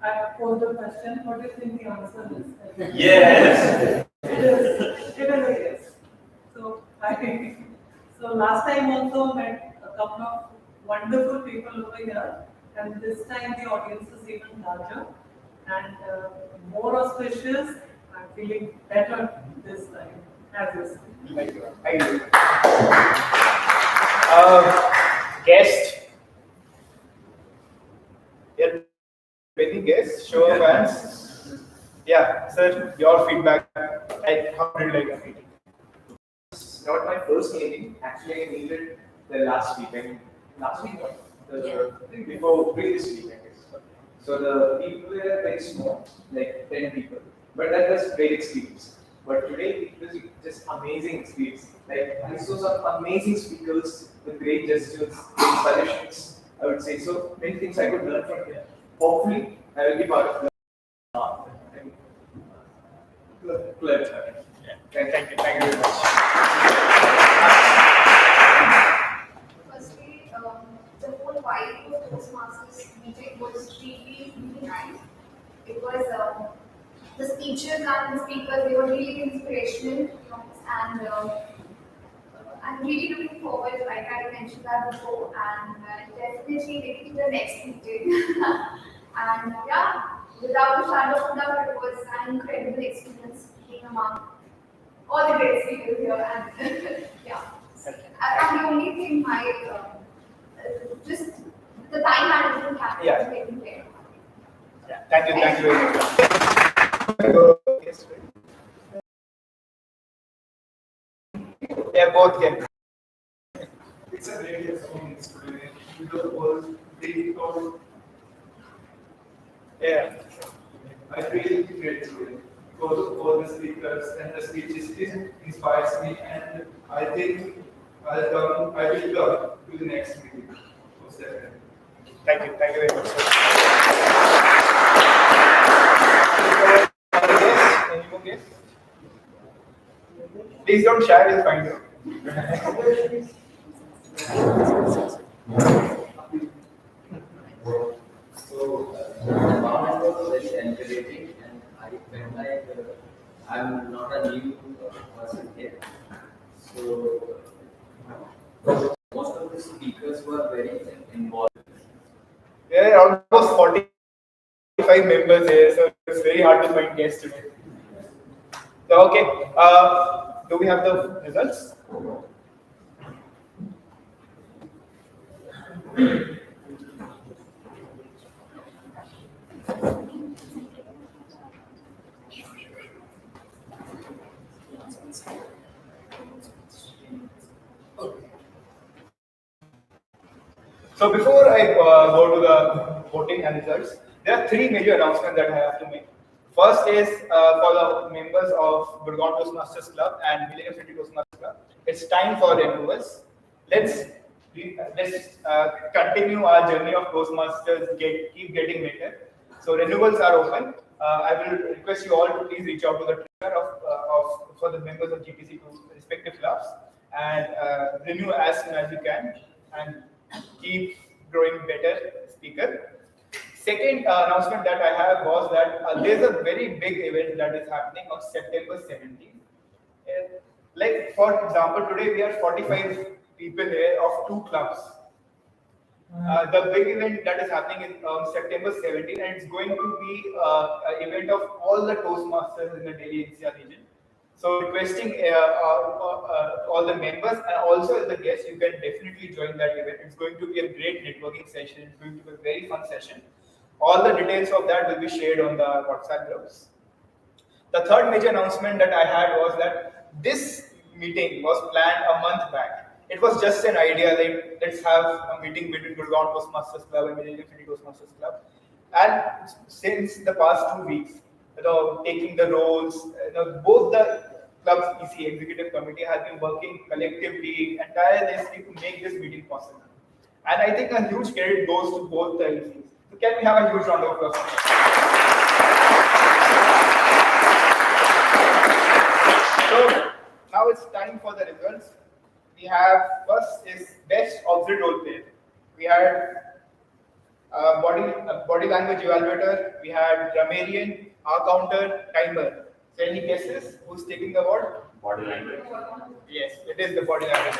I posed the question, what do you think the answer is? Yes. It is a yes. So last time also met a couple of wonderful people over here, and this time the audience is even larger and more auspicious. I'm feeling better this time as this. Thank you. Guest. Yeah, many guests. Show of hands. Yeah, sir, your feedback. How did you like the meeting? It's not my first meeting. Actually, I needed the last week. Last week, before previous week, I guess. So the people were very small, like 10 people. But that was great experience. But today it was just amazing experience. Like I saw some amazing speakers with great gestures, great suggestions. I would say so many things I could learn from here. Hopefully, I will be part of the. Thank you very much. Firstly, the whole vibe of Toastmasters meeting was really nice. It was the speeches and the speakers, they were really inspirational, and I'm really looking forward, like I mentioned that before, and definitely waiting to the next meeting. And yeah, without a shadow of a doubt, it was an incredible experience being among all the great speakers here. And yeah, and the only thing just the time management happened to make me clear. Yeah, thank you very much. Yeah, both can. It's a great experience today. the whole thing. Yeah, I feel grateful because of all the speakers and the speeches. It inspires me, and I think I will come to the next meeting. Thank you very much. Any more guests? Please don't share, we'll find out. So, environment was very encouraging, and I felt like I'm not a new person here. So, most of the speakers were very involved. There are almost 45 members here, so it's very hard to find guests today. So, okay, do we have the results? So before I go to the voting and results, there are three major announcements that I have to make. First is for the members of Gurgaon Toastmasters Club and Millennium City Toastmasters Club. It's time for renewals. Let's continue our journey of Toastmasters. Keep getting better. So renewals are open. I will request you all to please reach out to the trainer for the members of GTC to respective clubs and renew as soon as you can and keep growing better speaker. Second announcement that I have was that there's a very big event that is happening on September 17th. Like for example, today we are 45 people here of two clubs. The big event that is happening is on September 17th, and it's going to be an event of all the Toastmasters in the Delhi NCR region. So requesting all the members and also as the guests, you can definitely join that event. It's going to be a great networking session. It's going to be a very fun session. All the details of that will be shared on the WhatsApp groups. The third major announcement that I had was that this meeting was planned a month back. It was just an idea that let's have a meeting between Gurgaon Toastmasters Club and Millennium City Toastmasters Club. And since the past 2 weeks, taking the roles, both the club's EC executive committee has been working collectively and tirelessly to make this meeting possible. And I think a huge credit goes to both the ECs. So can we have a huge round of applause? So now it's time for the results. We have first is best auxiliary role player. We had body language evaluator. We had grammarian, counter, timer. So any guesses? Who's taking the award? Body language. Yes, it is the body language.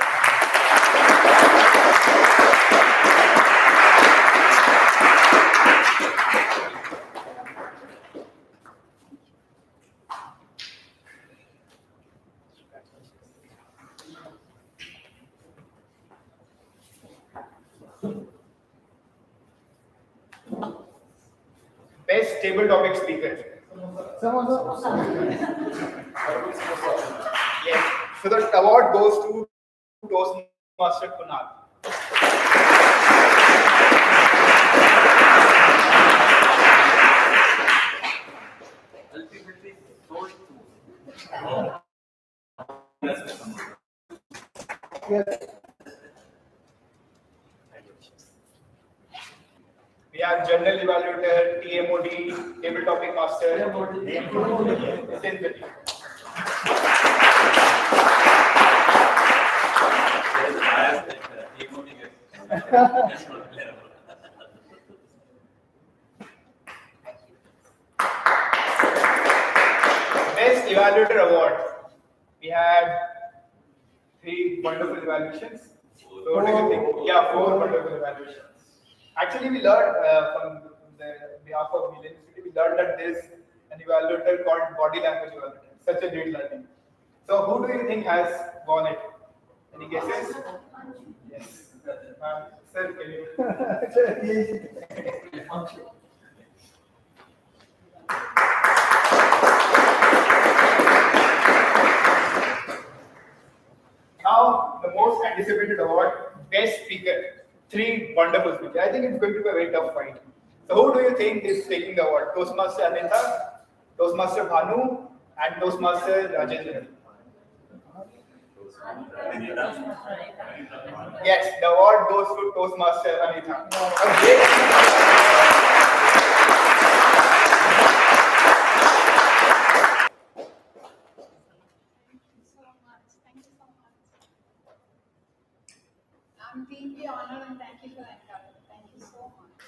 Best table topic speaker. Yes. So the award goes to Toastmaster Kunal. Ultimately, We have general evaluator, TMOD, table topic master. Best evaluator award. We had 3 wonderful evaluations. So what do you think? Yeah, 4 wonderful evaluations. Actually, we learned from the behalf of Millennium City, we learned that there is an evaluator called body language evaluator. Such a great learning. So who do you think has won it? Any guesses? Yes. Sir, can you? Now, the most anticipated award, Best Speaker. three wonderful speeches. I think it's going to be a very tough fight. So who do you think is taking the award? Toastmaster Anitha, Toastmaster Bhanu, and Toastmaster Rajendra. Yes, the award goes to Toastmaster Anitha. I'm deeply honored and thank you for that, Atul. Thank you so much.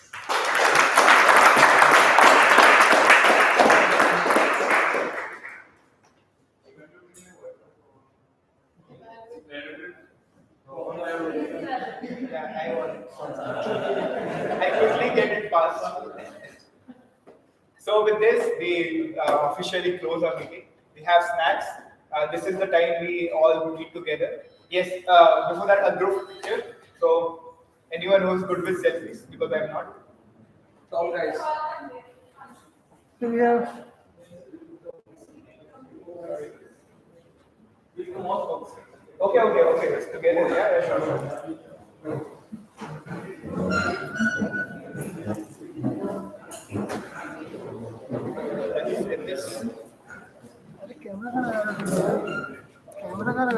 I quickly get it passed. So with this, we officially close our meeting. We have snacks. This is the time we all meet together. Yes, before that, a group picture. So anyone who's good with selfies, because I'm not. All guys. Okay. Together, yeah, sure.